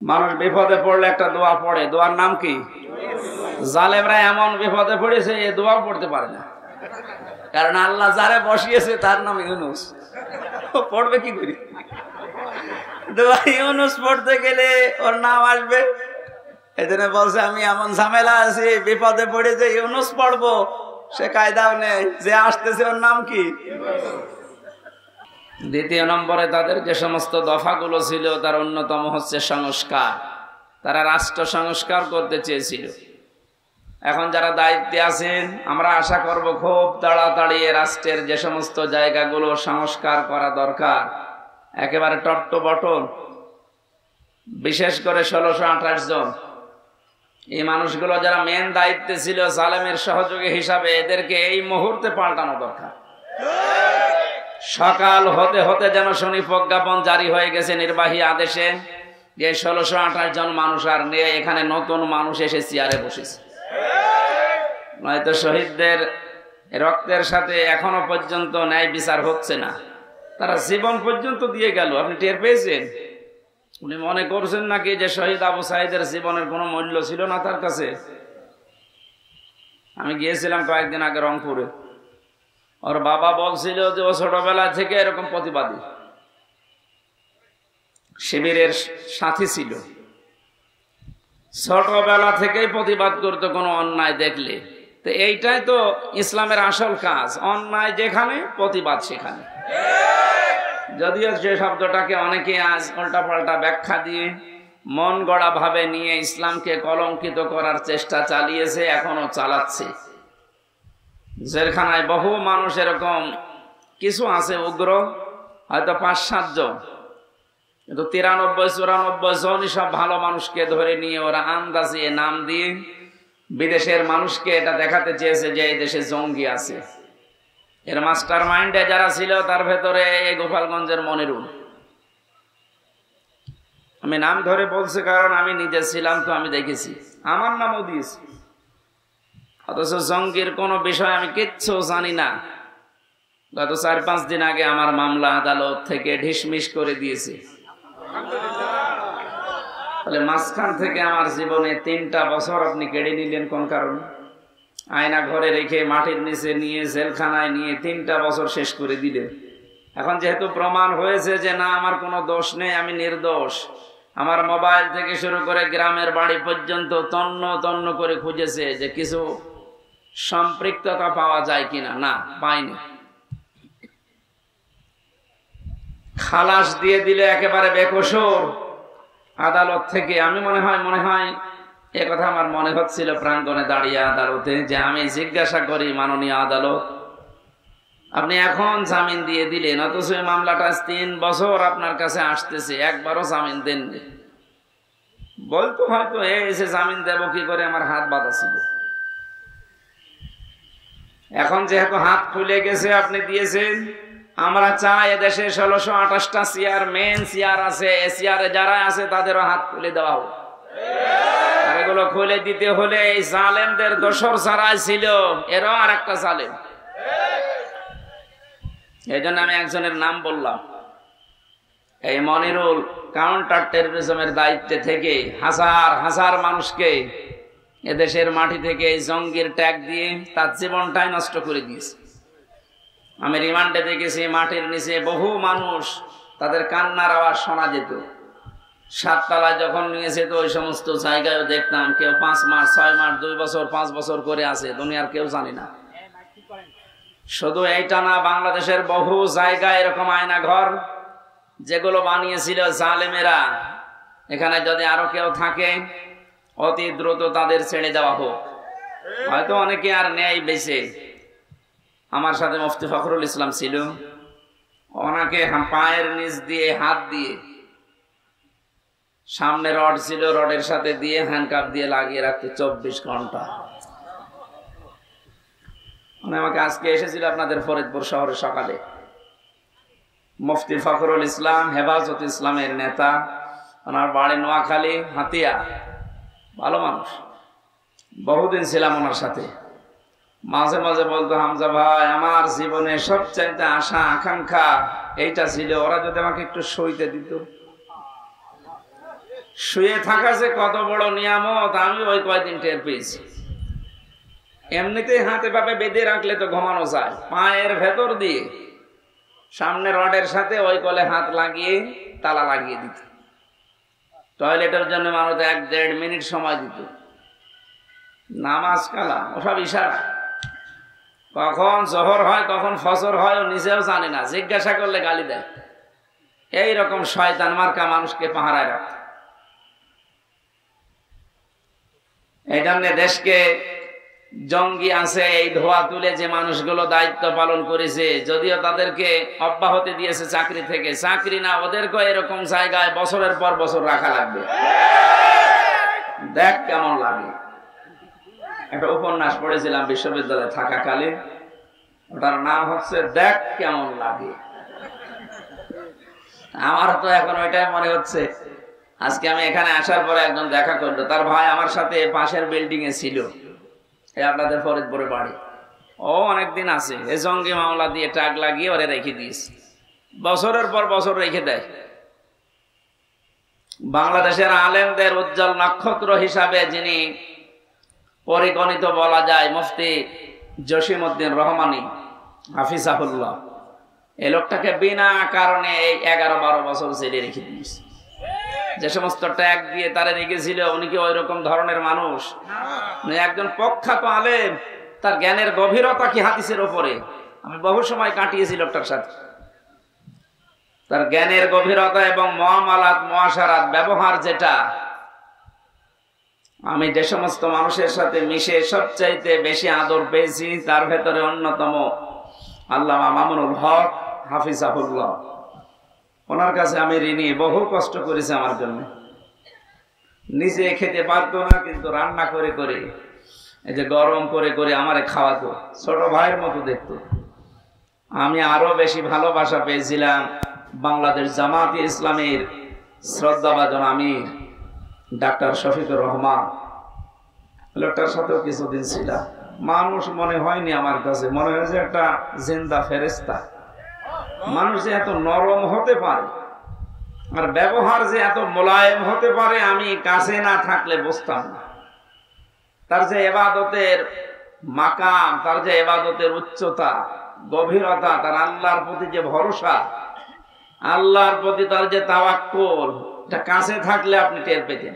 মানুষ বিপদে পড়লে একটা দোয়া পড়ে, দোয়ার নাম কি? জালেমরা এমন বিপদে পড়েছে এই দোয়া পড়তে পারে না, কারণ আল্লাহ যারে বসিয়েছে তার নাম ইউনুস। পড়বে কি করি? দোয়া ইউনুস পড়তে গেলে ওর নাম আসবে। এজন্য বলছে আমি এমন ঝামেলা আছি, বিপদে পড়েছে, ইউনুস পড়বো, সে কায়দাও নেই, যে আসতেছে ওর নাম কি? দ্বিতীয় নম্বরে তাদের যে সমস্ত দফাগুলো ছিল তার অন্যতম হচ্ছে সংস্কার। তারা রাষ্ট্র সংস্কার করতে চেয়েছিল। এখন যারা দায়িত্বে আছেন, আমরা আশা করব খুব তাড়াতাড়ি রাষ্ট্রের যে সমস্ত জায়গাগুলো সংস্কার করা দরকার, একেবারে টপ টু বটম, বিশেষ করে 1628 জন এই মানুষগুলো যারা মেন দায়িত্বে ছিল জালেমের সহযোগী হিসাবে, এদেরকে এই মুহূর্তে পাল্টানো দরকার। সকাল হতে হতে যেন শুনি প্রজ্ঞাপন জারি হয়ে গেছে নির্বাহী আদেশে যে 1628 জন মানুষ আর নিয়ে এখানে নতুন মানুষ এসে চেয়ারে বসেছে। নয়তো শহীদদের রক্তের সাথে এখনো পর্যন্ত ন্যায় বিচার হচ্ছে না। তারা জীবন পর্যন্ত দিয়ে গেল, আপনি টের পেয়েছেন? উনি মনে করছেন নাকি যে শহীদ আবু সাঈদের জীবনের কোনো মূল্য ছিল না তার কাছে? আমি গিয়েছিলাম কয়েকদিন আগে রংপুরে। ওর বাবা বলছিল যে ও ছোটবেলা থেকে এরকম প্রতিবাদী, শিবিরের সাথী ছিল, ছোটবেলা থেকেই প্রতিবাদ করতো কোনো অন্যায় দেখলে। তো এইটাই তো ইসলামের আসল কাজ, অন্যায় যেখানে প্রতিবাদ সেখানে। যদিও সে শব্দটাকে অনেকে আজ উল্টাপাল্টা ব্যাখ্যা দিয়ে মন গড়া ভাবে নিয়ে ইসলামকে কলঙ্কিত করার চেষ্টা চালিয়েছে, এখনো চালাচ্ছে। জেলখানায় বহু মানুষ এরকম কিছু আছে উগ্র, হয়তো 5-7 জন, কিন্তু 93-94 জনই সব ভালো মানুষকে ধরে নিয়ে ওরা আন্দাজে নাম দিয়ে বিদেশের মানুষকে এটা দেখাতে চেয়েছে যে এই দেশে জঙ্গি আছে। এর মাস্টার মাইন্ডে যারা ছিল তার ভেতরে এই গোপালগঞ্জের মনিরুল, আমি নাম ধরে বলছি কারণ আমি নিজে ছিলাম, তো আমি দেখেছি, আমার নামও দিয়েছি। অথচ জঙ্গির কোনো বিষয় আমি কিচ্ছু জানি না। গত 4-5 দিন আগে আমার মামলা আদালত থেকে ঢিসমিস করে দিয়েছে। তাহলে মাঝখান থেকে আমার জীবনে 3টা বছর আপনি কেড়ে নিলেন কোন কারণে? আয়না ঘরে রেখে মাটির নিচে নিয়ে জেলখানায় নিয়ে 3টা বছর শেষ করে দিলেন। এখন যেহেতু প্রমাণ হয়েছে যে না আমার কোনো দোষ নেই, আমি নির্দোষ, আমার মোবাইল থেকে শুরু করে গ্রামের বাড়ি পর্যন্ত তন্ন তন্ন করে খুঁজেছে যে কিছু সম্পৃক্ততা পাওয়া যায় কিনা, না পাইনি। খালাস দিয়ে দিলে একেবারে বেকসুর আদালত থেকে। আমি মনে হয় এ কথা আমার মনে হচ্ছিল প্রাঙ্গণে দাঁড়িয়ে আদালতে, যে আমি জিজ্ঞাসা করি মাননীয় আদালত, আপনি এখন জামিন দিয়ে দিলেন, অথচ এই মামলাটা 3 বছর আপনার কাছে আসতেছে, একবারও জামিন দেননি। বলতো হয়তো এসে জামিন দেব কি করে, আমার হাত বাঁধা ছিল। এখন যেহেতু হাত খুলে গেছে, আপনি দিয়েছেন, আমরা চাই এদেশে 1628টা চেয়ার, মেন চেয়ার আছে, এ চেয়ারে যারা আছে তাদেরও হাত খুলে দেওয়া হোক। আর এগুলো খুলে দিতে হলে এই জালেমদের দোসর যারা ছিল এরাও আর একটা জালেম। এই জন্য আমি একজনের নাম বললাম, এই মনিরুল কাউন্টার টেররিজমের দায়িত্বে থেকে হাজার হাজার মানুষকে এদেশের মাটি থেকে এই জঙ্গির ট্যাগ দিয়ে তার জীবনটাই নষ্ট করে দিয়েছে। আমি রিমান্ডে দেখেছি মাটির নিচে বহু মানুষ, তাদের কান্নার আওয়াজ শোনা যেত। 7 তলায় যখন নিয়েছে তো ওই সমস্ত জায়গায় দেখতাম কেউ 5 মাস, 6 মাস, 2 বছর, 5 বছর করে আছে, দুনিয়ার কেউ জানি না। শুধু এইটা না, বাংলাদেশের বহু জায়গায় এরকম আয়না ঘর যেগুলো বানিয়েছিল জালেমেরা, এখানে যদি আরো কেউ থাকে অতি দ্রুত তাদের ছেড়ে দেওয়া হোক। হয়তো অনেকে আর নেই বেঁচে। আমার সাথে মুফতি ফখরুল ইসলাম ছিল, ওনাকে পায়ের নিচ দিয়ে হাত দিয়ে, সামনে রড ছিল, রডের সাথে দিয়ে হ্যান্ডকাপ দিয়ে লাগিয়ে রাখতে 24 ঘন্টা। আমাকে আজকে এসেছিল আপনাদের ফরিদপুর শহরে সকালে, মুফতি ফখরুল ইসলাম হেফাজত ইসলামের নেতা, ওনার বাড়ি নোয়াখালী হাতিয়া, ভালো মানুষ, বহুদিন ছিলাম ওনার সাথে। মাঝে মাঝে বলতো, হামজা ভাই আমার জীবনে সবচাইতে আশা আকাঙ্ক্ষা এইটা ছিল, ওরা যদি আমাকে একটু সইতে দিত, শুয়ে থাকা যে কত বড় নিয়ামত আমি ওই কয়দিন টের পেয়েছি। এমনিতেই হাতে পাপে বেঁধে রাখলে তো ঘুমানো যায়, পায়ের ভেতর দিয়ে সামনে রডের সাথে ওই কলে হাত লাগিয়ে তালা লাগিয়ে দিত। টয়লেটের জন্য মানুষ 1-1.5 মিনিট সময় দিত। নামাজ কালা ওসব ইশারা, কখন জোহর হয় কখন ফজর হয় ও নিজেও জানে না, জিজ্ঞাসা করলে গালি দেয়। এইরকম শয়তান মার্কা মানুষকে পাহারায় রাখত। এই জন্য দেশকে জঙ্গি আছে এই ধোয়া তুলে যে মানুষগুলো দায়িত্ব পালন করেছে, যদিও তাদেরকে অব্যাহতি দিয়েছে চাকরি থেকে, চাকরি না ওদেরকে এরকম জায়গায় বছরের পর বছর রাখা লাগবে। দেখ কেমন লাগে। একটা উপন্যাস পড়েছিলাম বিশ্ববিদ্যালয়ে থাকাকালীন, ওটার নাম হচ্ছে দেখ কেমন লাগে। আমার তো এখন ওইটাই মনে হচ্ছে। আজকে আমি এখানে আসার পরে একজন দেখা করলো, তার ভাই আমার সাথে পাশের বিল্ডিং এ ছিল, আপনাদের ফরিদপুরে বাড়ি। ও অনেকদিন আছে, এ জঙ্গি মামলা দিয়ে টাক লাগিয়ে ওরে রেখে দিয়েছে, বছরের পর বছর রেখে দেয়। বাংলাদেশের আলেমদের উজ্জ্বল নক্ষত্র হিসাবে যিনি পরিগণিত বলা যায়, মুফতি জসিমউদ্দিন রহমানী হাফিজাহুল্লাহ, এই লোকটাকে বিনা কারণে এই 11-12 বছর জেলে রেখে দিয়েছে। যে সমস্ত ট্যাগ দিয়ে তারা রেখেছিল, উনি কি ওই রকম ধরনের মানুষ? একজন প্রখ্যাত আলেম, তার জ্ঞানের গভীরতা কি হাদিসের উপরে। আমি বহু সময় কাটিয়েছি লোকটার সাথে। তার জ্ঞানের গভীরতা এবং মুআমালাত মুআশারাত ব্যবহার, যেটা আমি যে সমস্ত মানুষের সাথে মিশে সবচাইতে বেশি আদর পেয়েছি, তার ভেতরে অন্যতম আল্লামা মামুনুল হক হাফিজাহুল্লাহ। ওনার কাছে আমি ঋণী, বহু কষ্ট করেছে আমার জন্য। নিজে খেতে পারতো না, কিন্তু রান্না করে করে, এই যে গরম করে করে আমারে খাওয়াতো, ছোট ভাইয়ের মতো দেখতো। আমি আরো বেশি ভালোবাসা পেয়েছিলাম বাংলাদেশ জামাতে ইসলামের শ্রদ্ধাভাজন আমির ডাক্তার শফিকুর রহমান। লোকটার সাথেও কিছুদিন ছিলাম। মানুষ মনে হয়নি আমার কাছে, মনে হয়েছে একটা জিন্দা ফেরেশতা। মানুষ যে এত নরম হতে পারে আর ব্যবহার যে এত মোলায়েম হতে পারে, আমি কাছে না থাকলে বুঝতাম না। তার যে ইবাদতের মাকাম, তার যে ইবাদতের উচ্চতা, গভীরতা, তার আল্লাহর প্রতি যে ভরসা, আল্লাহর প্রতি তার যে তাওয়াক্কুল, এটা কাছে থাকলে আপনি টের পেতেন।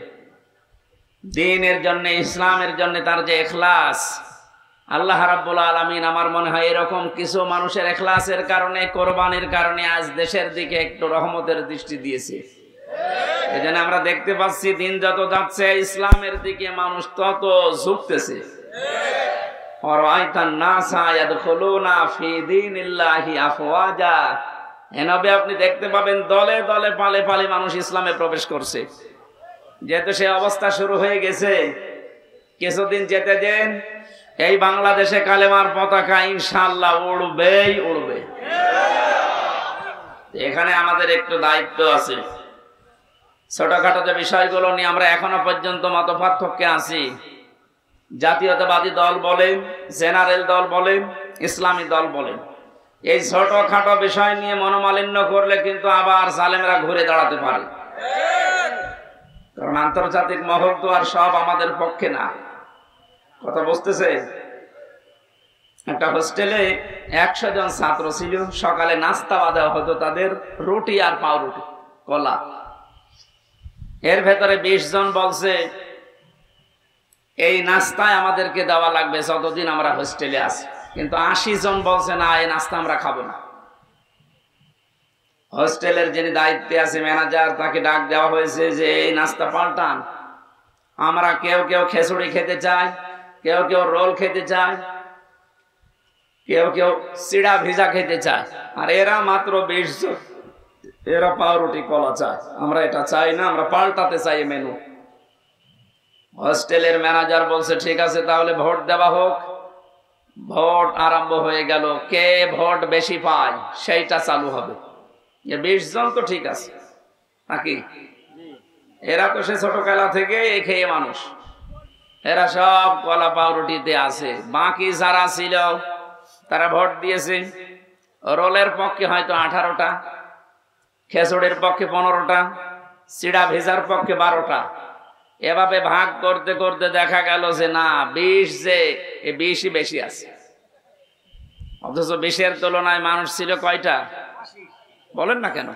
দ্বীনের জন্য, ইসলামের জন্য তার যে ইখলাস, আল্লাহ রাব্বুল আলামিন আমার মনে হয় এরকম কিছু মানুষের ইখলাসের কারণে, কোরবানির কারণে আজ দেশের দিকে একটু রহমতের দৃষ্টি দিয়েছে। এজন্য আমরা দেখতে পাচ্ছি দিন যত যাচ্ছে ইসলামের দিকে মানুষ তত ঝুঁকতেছে। আরাইতান নাসা ইয়াদখুলুনা ফি দীনিল্লাহি আফওয়াজা, এভাবে আপনি দেখতে পাবেন দলে দলে পালে পালে মানুষ ইসলামে প্রবেশ করছে। যেহেতু সে অবস্থা শুরু হয়ে গেছে, কিছুদিন যেতে দেন, এই বাংলাদেশে কালেমার পতাকা ইনশাআল্লাহ উড়বেই উড়বে। এখানে আমাদের একটু দায়িত্ব আছে। ছোটখাটো যে বিষয়গুলো নিয়ে আমরা এখনো পর্যন্ত মত পার্থক্যে আছি, জাতীয়তাবাদী দল বলেন, জেনারেল দল বলেন, ইসলামী দল বলেন, এই ছোটখাটো বিষয় নিয়ে মনোমালিন্য করলে কিন্তু আবার জালেমরা ঘুরে দাঁড়াতে পারে। কারণ আন্তর্জাতিক মহল তো আর সব আমাদের পক্ষে না। কথা বুঝতেছে? একটা হোস্টেলে 100 জন ছাত্র ছিল, সকালে নাস্তা দেওয়া হতো তাদের রুটি আর পাউরুটি, কলা। এর ভেতরে 20 জন বলছে এই নাস্তায় আমাদেরকে দেওয়া লাগবে যতদিন আমরা হোস্টেলে আছি, কিন্তু 80 জন বলছে না, এই নাস্তা আমরা খাবো না। হোস্টেলের যিনি দায়িত্বে আছে, ম্যানেজার, তাকে ডাক দেওয়া হয়েছে যে এই নাস্তা পাল্টান। আমরা কেউ কেউ খিচুড়ি খেতে চাই, কেউ কেউ রোল খেতে চায়, কেউ কেউ চিড়া ভিজা খেতে চায়, আর এরা মাত্র 20 জন, এরা পাউরুটি কলা চায়। আমরা এটা চাই না, আমরা পাল্টাতে চাই মেনু। হোস্টেলের ম্যানেজার বলছে ঠিক আছে, তাহলে ভোট দেওয়া হোক। ভোট আরম্ভ হয়ে গেল, কে ভোট বেশি পায় সেইটা চালু হবে। 20 জন তো ঠিক আছে নাকি? এরা তো সে ছোটবেলা থেকে খেয়ে মানুষ, এরা সব কলা পাউরুটিতে আছে। বাকি যারা ছিল তারা ভোট দিয়েছে। রোলের পক্ষে হয়তো 18টা, খেচুড়ির পক্ষে 15টা, চিড়া ভেজার পক্ষে 12টা। এভাবে ভাগ করতে করতে দেখা গেল যে না, 20 যে 20ই বেশি আছে। অথচ 20-এর তুলনায় মানুষ ছিল কয়টা বলেন না কেন?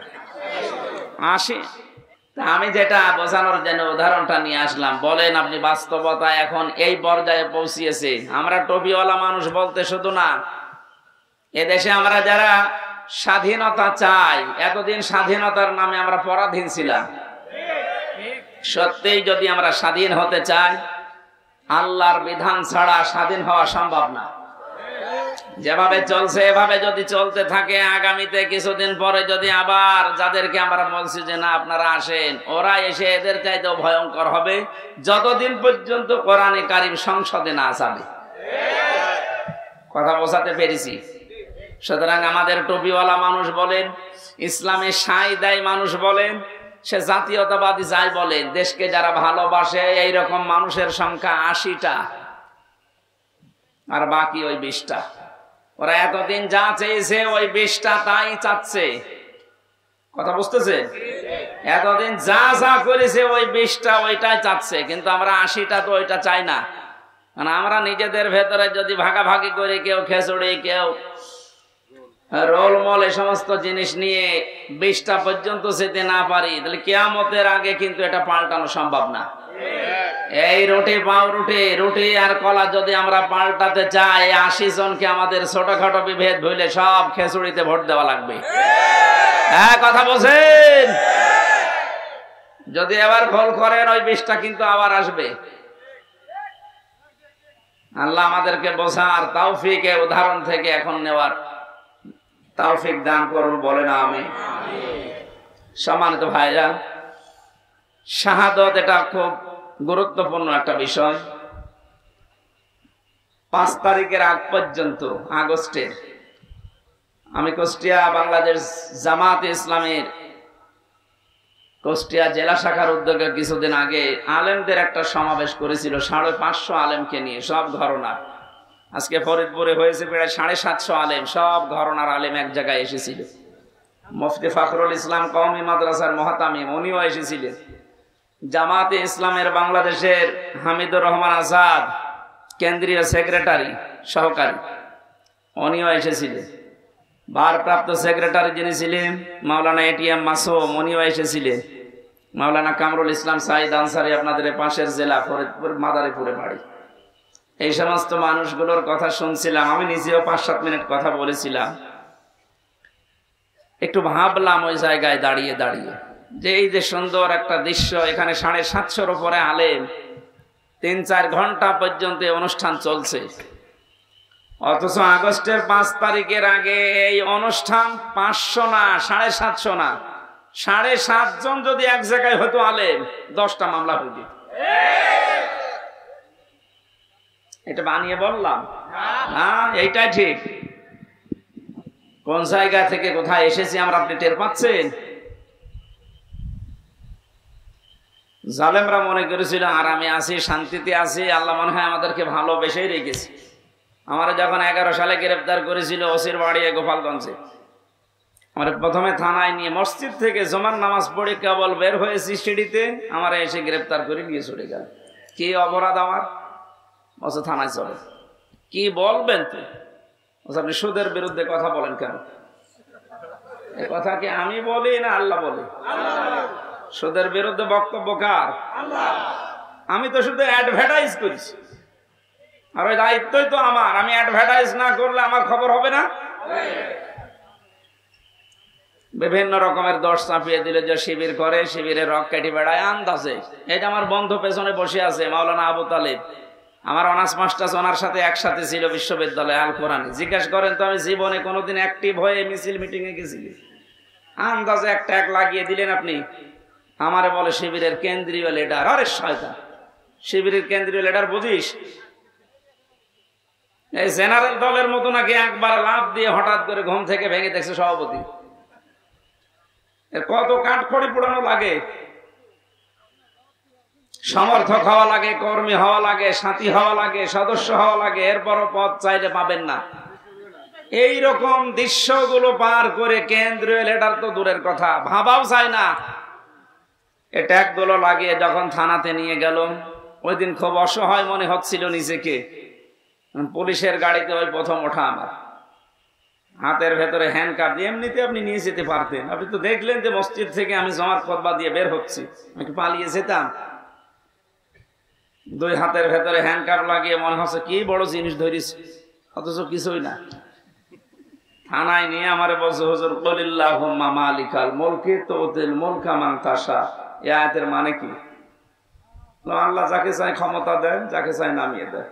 80। আমি যেটা বোঝানোর জন্য উদাহরণটা নিয়ে আসলাম, বলেন আপনি বাস্তবতা এখন এই পর্যায়ে পৌঁছিয়েছে। আমরা টুপিওয়ালা মানুষ বলতে শুধু না, এদেশে আমরা যারা স্বাধীনতা চাই, এতদিন স্বাধীনতার নামে আমরা পরাধীন ছিলাম। সত্যিই যদি আমরা স্বাধীন হতে চাই, আল্লাহর বিধান ছাড়া স্বাধীন হওয়া সম্ভব না। যেভাবে চলছে এভাবে যদি চলতে থাকে, আগামীতে কিছুদিন পরে যদি আবার যাদেরকে আমরা বলছি যে না আপনারা আসেন, ওরা এসে এদের চাইতেও ভয়ঙ্কর হবে, যতদিন পর্যন্ত কোরআনে কারিম সংসদে না যাবে। কথা বোঝাতে পেরেছি? সুতরাং আমাদের টুপিওয়ালা মানুষ বলেন, ইসলামে সাই দেয় মানুষ বলেন, সে জাতীয়তাবাদী যাই বলেন, দেশকে যারা ভালোবাসে এইরকম মানুষের সংখ্যা 80টা, আর বাকি ওই 20টা। ওরা এতদিন যা চেয়েছে ওই 20টা তাই চাচ্ছে। কথা বুঝতেছে? এতদিন যা যা করেছে ওই 20টা ওইটাই চাচ্ছে, কিন্তু আমরা 80টা তো ওইটা চাই না। মানে আমরা নিজেদের ভেতরে যদি ভাগাভাগি করে, কেউ খিচুড়ি, কেউ রোলমল, এই সমস্ত জিনিস নিয়ে 20টা পর্যন্ত যেতে না পারি, তাহলে কিয়ামতের আগে কিন্তু এটা পাল্টানো সম্ভব না। এই রুটি পাউরুটি, রুটি আর কলা যদি আমরা পাল্টাতে চাই, 80 জনকে আমাদের ছোটখাটো বিভেদ ভুলে সব খিচুড়িতে ভোট দেওয়া লাগবে। হ্যাঁ, কথা বলছেন? যদি এবার ভুল করেন ওই 20টা কিন্তু আবার আসবে। আল্লাহ আমাদেরকে বোঝার তৌফিক, উদাহরণ থেকে এখন নেওয়ার তৌফিক দান করুন, বলেন আমিন। সম্মানিত ভাইরা, শাহাদাত এটা খুব গুরুত্বপূর্ণ একটা বিষয়। 5 তারিখের আগ পর্যন্ত, আগস্টের, আমি কুষ্টিয়া বাংলাদেশ জামাতে ইসলামের কুষ্টিয়া জেলা শাখার উদ্যোগে কিছুদিন আগে আলেমদের একটা সমাবেশ করেছিল, 550 আলেমকে নিয়ে, সব ঘরানার। আজকে ফরিদপুরে হয়েছে প্রায় 750 আলেম, সব ঘরানার আলেম এক জায়গায় এসেছিল। মুফতি ফখরুল ইসলাম কওমি মাদ্রাসার মুহতামিম, উনিও এসেছিলেন। জামাতে ইসলামের বাংলাদেশের হামিদুর রহমান আজাদ, কেন্দ্রীয় সেক্রেটারি সহকারী, উনিও এসেছিলেন। ভারপ্রাপ্ত সেক্রেটারি যিনি ছিলেন মাওলানা এটিএম মাসুম, উনিও এসেছিলেন। মাওলানা কামরুল ইসলাম সাইদ আনসারী, আপনাদের পাশের জেলা ফরিদপুর মাদারীপুরে বাড়ি। এই সমস্ত মানুষগুলোর কথা শুনছিলাম, আমি নিজেও 5-7 মিনিট কথা বলেছিলাম। একটু ভাবলাম ওই জায়গায় দাঁড়িয়ে দাঁড়িয়ে যে এই যে সুন্দর একটা দৃশ্য, এখানে 750-র উপরে আলেম, 3-4 ঘন্টা পর্যন্ত অনুষ্ঠান চলছে। অথচ আগস্টের 5 তারিখের আগে এই অনুষ্ঠান 500 না, 750 না, 7.5 জন যদি এক জায়গায় হতো আলেম, 10টা মামলা হয়ে যেত। এটা বানিয়ে বললাম? হ্যাঁ, এইটাই ঠিক। কোন জায়গা থেকে কোথায় এসেছি আমরা, আপনি টের পাচ্ছেন? জালেমরা মনে করেছিল আরামে আছি, শান্তিতে আছি, আল্লাহ মনে হয় আমাদেরকে ভালোবেসেই রেখেছে। আমার যখন 11 সালে গ্রেফতার করেছিল ওসির বাড়ি গোপালগঞ্জে, আমার প্রথমে থানায় নিয়ে, মসজিদ থেকে জমার নামাজ পড়ে কেবল বের হয়েছি সিঁড়িতে, আমার এসে গ্রেফতার করে নিয়ে চলে গেল। কি অপরাধ আমার? বলছে থানায় চলে। কি বলবেন তো? আপনি সুদের বিরুদ্ধে কথা বলেন কেন? এ কথা কি আমি বলি না আল্লাহ বলে? সুদের বিরুদ্ধে বক্তব্য কার? আমি তো শুধু অ্যাডভার্টাইজ করেছি, আর ওই দায়িত্বই তো আমার। আমি অ্যাডভার্টাইজ না করলে আমার খবর হবে না। বিভিন্ন রকমের দোষ চাপিয়ে দিলে, যে শিবির করে, শিবিরে রক কেটে বেড়ায় আন্দাজে। এই যে আমার বন্ধু পেছনে বসে আছে মাওলানা আবু তালেব, আমার অনার্স মাস্টার্স ওনার সাথে একসাথে ছিল বিশ্ববিদ্যালয়ে আল কোরআনে। জিজ্ঞাসা করেন তো আমি জীবনে কোনোদিন অ্যাক্টিভ হয়ে মিছিল মিটিং এ গেছি? আন্দাজে একটা এক লাগিয়ে দিলেন আপনি। আমারে বলে শিবিরের কেন্দ্রীয় লিডার। আরে শয়তান, শিবিরের কেন্দ্রীয় লিডার বুঝিস? এই জেনারেল দলের মতো নাকি একবার লাভ দিয়ে হঠাৎ করে ঘুম থেকে ভেঙে দেখছে সভাপতি? এর কত কাঠখড়ি পোড়ানো লাগে, সমর্থক হওয়া লাগে, কর্মী হওয়া লাগে, সাথী হওয়া লাগে, সদস্য হওয়া লাগে, এরপরও পদ চাইলে পাবেন না। এই রকম দৃশ্যগুলো পার করে কেন্দ্রীয় লিডার তো দূরের কথা, ভাবাও চায় না। এ ট্যাগগুলো লাগিয়ে যখন থানাতে নিয়ে গেল, ওই দিন খুব অসহায় মনে হচ্ছিল নিজেকে। পুলিশের গাড়িতে ওই প্রথম ওঠা আমার, হাতের ভেতরে হ্যান্ডকাপ দিয়ে। এমনিতে আপনি নিয়ে যেতে পারতেন, আপনি তো দেখলেন যে মসজিদ থেকে আমি জমার খুতবা দিয়ে বের হচ্ছি, আমি একটু পালিয়ে যেতাম। দুই হাতের ভেতরে হ্যান্ডকাপ লাগিয়ে মনে হচ্ছে কি বড় জিনিস ধরিস, অথচ কিছুই না। থানায় নিয়ে আমারে বলছে, হুজুর কুলিল্লাহুম্মা মালিকাল মুলকি তুতিল মুলকা মান তাশা। এই আয়াতের মানে কি? আল্লাহ যাকে চায় ক্ষমতা দেন, যাকে চায় নামিয়ে দেয়।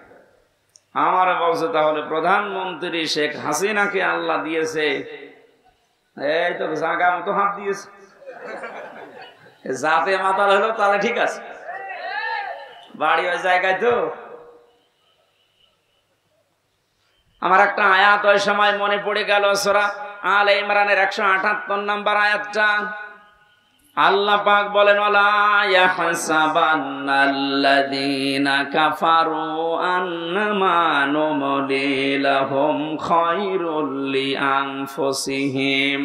আমারে বলছে তাহলে প্রধানমন্ত্রী শেখ হাসিনাকে আল্লাহ দিয়েছে, এই তো জাগা মতো হাত দিয়েছে। যাতে মাতাল হলো তাহলে ঠিক আছে, বাড়ি ওই জায়গায় তো। আমার একটা আয়াত ওই সময় মনে পড়ে গেল, সূরা আলে ইমরানের 178 নম্বর আয়াতটা। আল্লাহ পাক বলেন, ওয়ালা ইয়াহসাবান্নাল্লাযীনা কাফারু আন্নামা নুমলি লাহুম খায়রুল লিআনফুসিহিম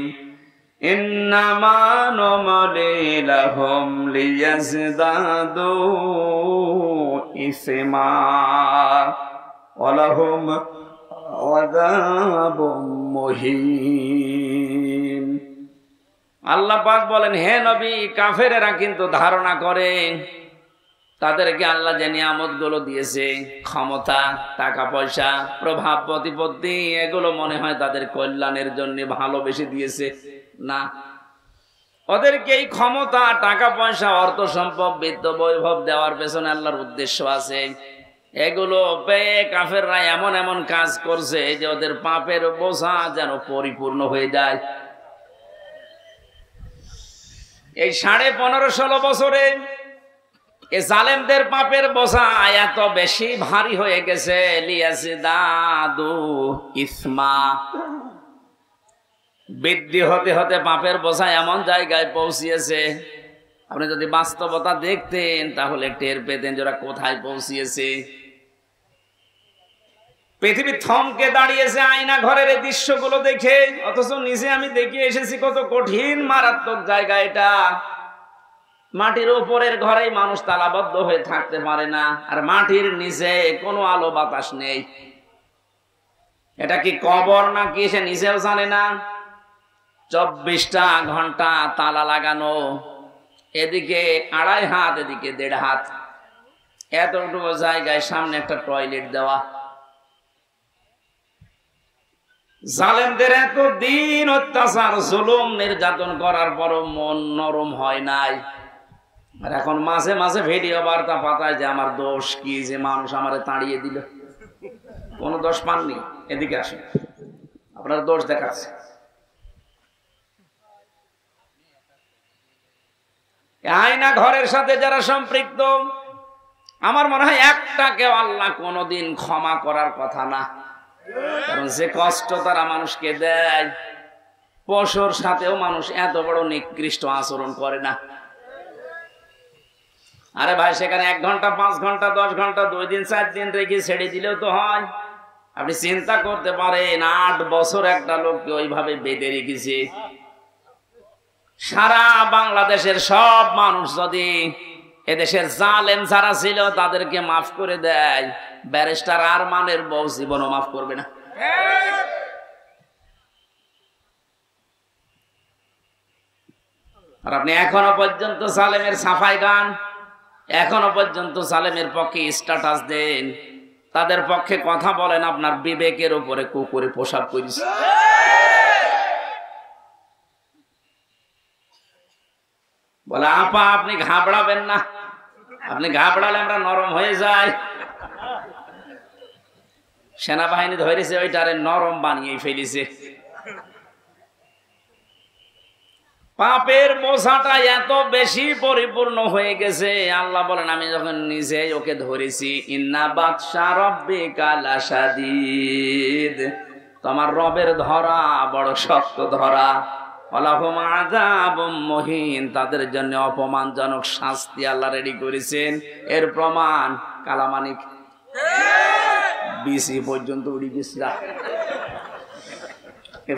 ইন্নামা নুমলি লাহুম লিয়াজদাদু ইসমা ওয়ালাহুম আযাবুম মুহিন। আল্লাহ পাক বলেন, হে নবী, কাফেরেরা কিন্তু ধারণা করে তাদেরকে আল্লাহ যে নিয়ামত গুলো দিয়েছে, ক্ষমতা, টাকা পয়সা, প্রভাব প্রতিপত্তি, এগুলো মনে হয় তাদের কল্যাণের জন্য ভালোবেসে দিয়েছে। না, ওদেরকে এই ক্ষমতা, টাকা পয়সা, অর্থ সম্পদ, বিত্ত বৈভব দেওয়ার পেছনে আল্লাহর উদ্দেশ্য আছে। এগুলো পেয়ে কাফেররা এমন এমন কাজ করছে যে ওদের পাপের বোঝা যেন পরিপূর্ণ হয়ে যায়। এই 15.5-16 বছরে এই জালেমদের পাপের বোঝা এত বেশি ভারী হয়ে গেছে, লিয়াজদাদু ইসমা, বৃদ্ধি হতে হতে পাপের বোঝা এমন জায়গায় পৌঁছিয়েছে, আপনি যদি বাস্তবতা দেখতেন তাহলে টের পেতেন যে ওরা কোথায় পৌঁছিয়েছে। পৃথিবী থমকে দাঁড়িয়েছে আয়না ঘরের এই দৃশ্যগুলো দেখে, অথচ নিজে আমি দেখে এসেছি কত কঠিন মারাত্মক জায়গা এটা। মাটির উপরের ঘরেই মানুষ তালাবদ্ধ হয়ে থাকতে পারে না, আর মাটির নিচে কোনো আলো বাতাস নেই। এটা কি কবর না কি সে নিজেও জানে না। 24টা ঘন্টা তালা লাগানো, এদিকে 2.5 হাত, এদিকে 1.5 হাত, এতটুকু জায়গায় সামনে একটা টয়লেট দেওয়া। জালেমদের এত দিন অত্যাচার, জুলুম, নির্যাতন করার পরও মন নরম হয় নাই। আর এখন মাঝে মাঝে ভিডিও বার্তা পাঠায় যে আমার দোষ কি, যে মানুষ আমারে তাড়িয়ে দিল। কোনো দোষ পাননি, এদিকে আসেন, আপনার দোষ দেখাচ্ছে। আয়না ঘরের সাথে যারা সম্পৃক্ত, আমার মনে হয় একটাকেও আল্লাহ কোনোদিন ক্ষমা করার কথা না। কারণ যে কষ্ট তারা মানুষকে দেয়, পশুর সাথেও মানুষ এত বড় নিকৃষ্ট আচরণ করে না। আরে ভাই, সেখানে 1 ঘন্টা, 5 ঘন্টা, 10 ঘন্টা, 2 দিন, 4 দিন রেখে ছেড়ে দিলেও তো হয়। আপনি চিন্তা করতে পারেন, 8 বছর একটা লোককে ওইভাবে বেঁধে রেখেছে। সারা বাংলাদেশের সব মানুষ যদি এদেশের জালেম যারা ছিল তাদেরকে মাফ করে দেয়, ব্যারিস্টার আরমানের বউ জীবনও মাফ করবে না। আর আপনি এখনো পর্যন্ত জালেমের সাফাই গান, এখনো পর্যন্ত জালেমের পক্ষে স্ট্যাটাস দেন, তাদের পক্ষে কথা বলেন, আপনার বিবেকের উপরে কুকুরে পোশাক করিস। বলে, আপা আপনি ঘাবড়াবেন না, আপনি ঘাবড়ালে আমরা নরম হয়ে যাই। সেনাবাহিনী ধরেছে ওইটারে নরম বানিয়ে ফেলেছে। পাপের বোঝাটা এত বেশি পরিপূর্ণ হয়ে গেছে, আল্লাহ বলেন আমি যখন নিজে ওকে ধরেছি, ইন্না বাতশা রাব্বিকা লাশাদীদ, তোমার রবের ধরা বড় শক্ত ধরা। ওয়ালাহুম আযাবুম মুহিন, তাদের জন্য অপমানজনক শাস্তি আল্লাহ রেডি করেছেন। এর প্রমাণ কালামানিক বিসি পর্যন্ত উড়ে গেছিল।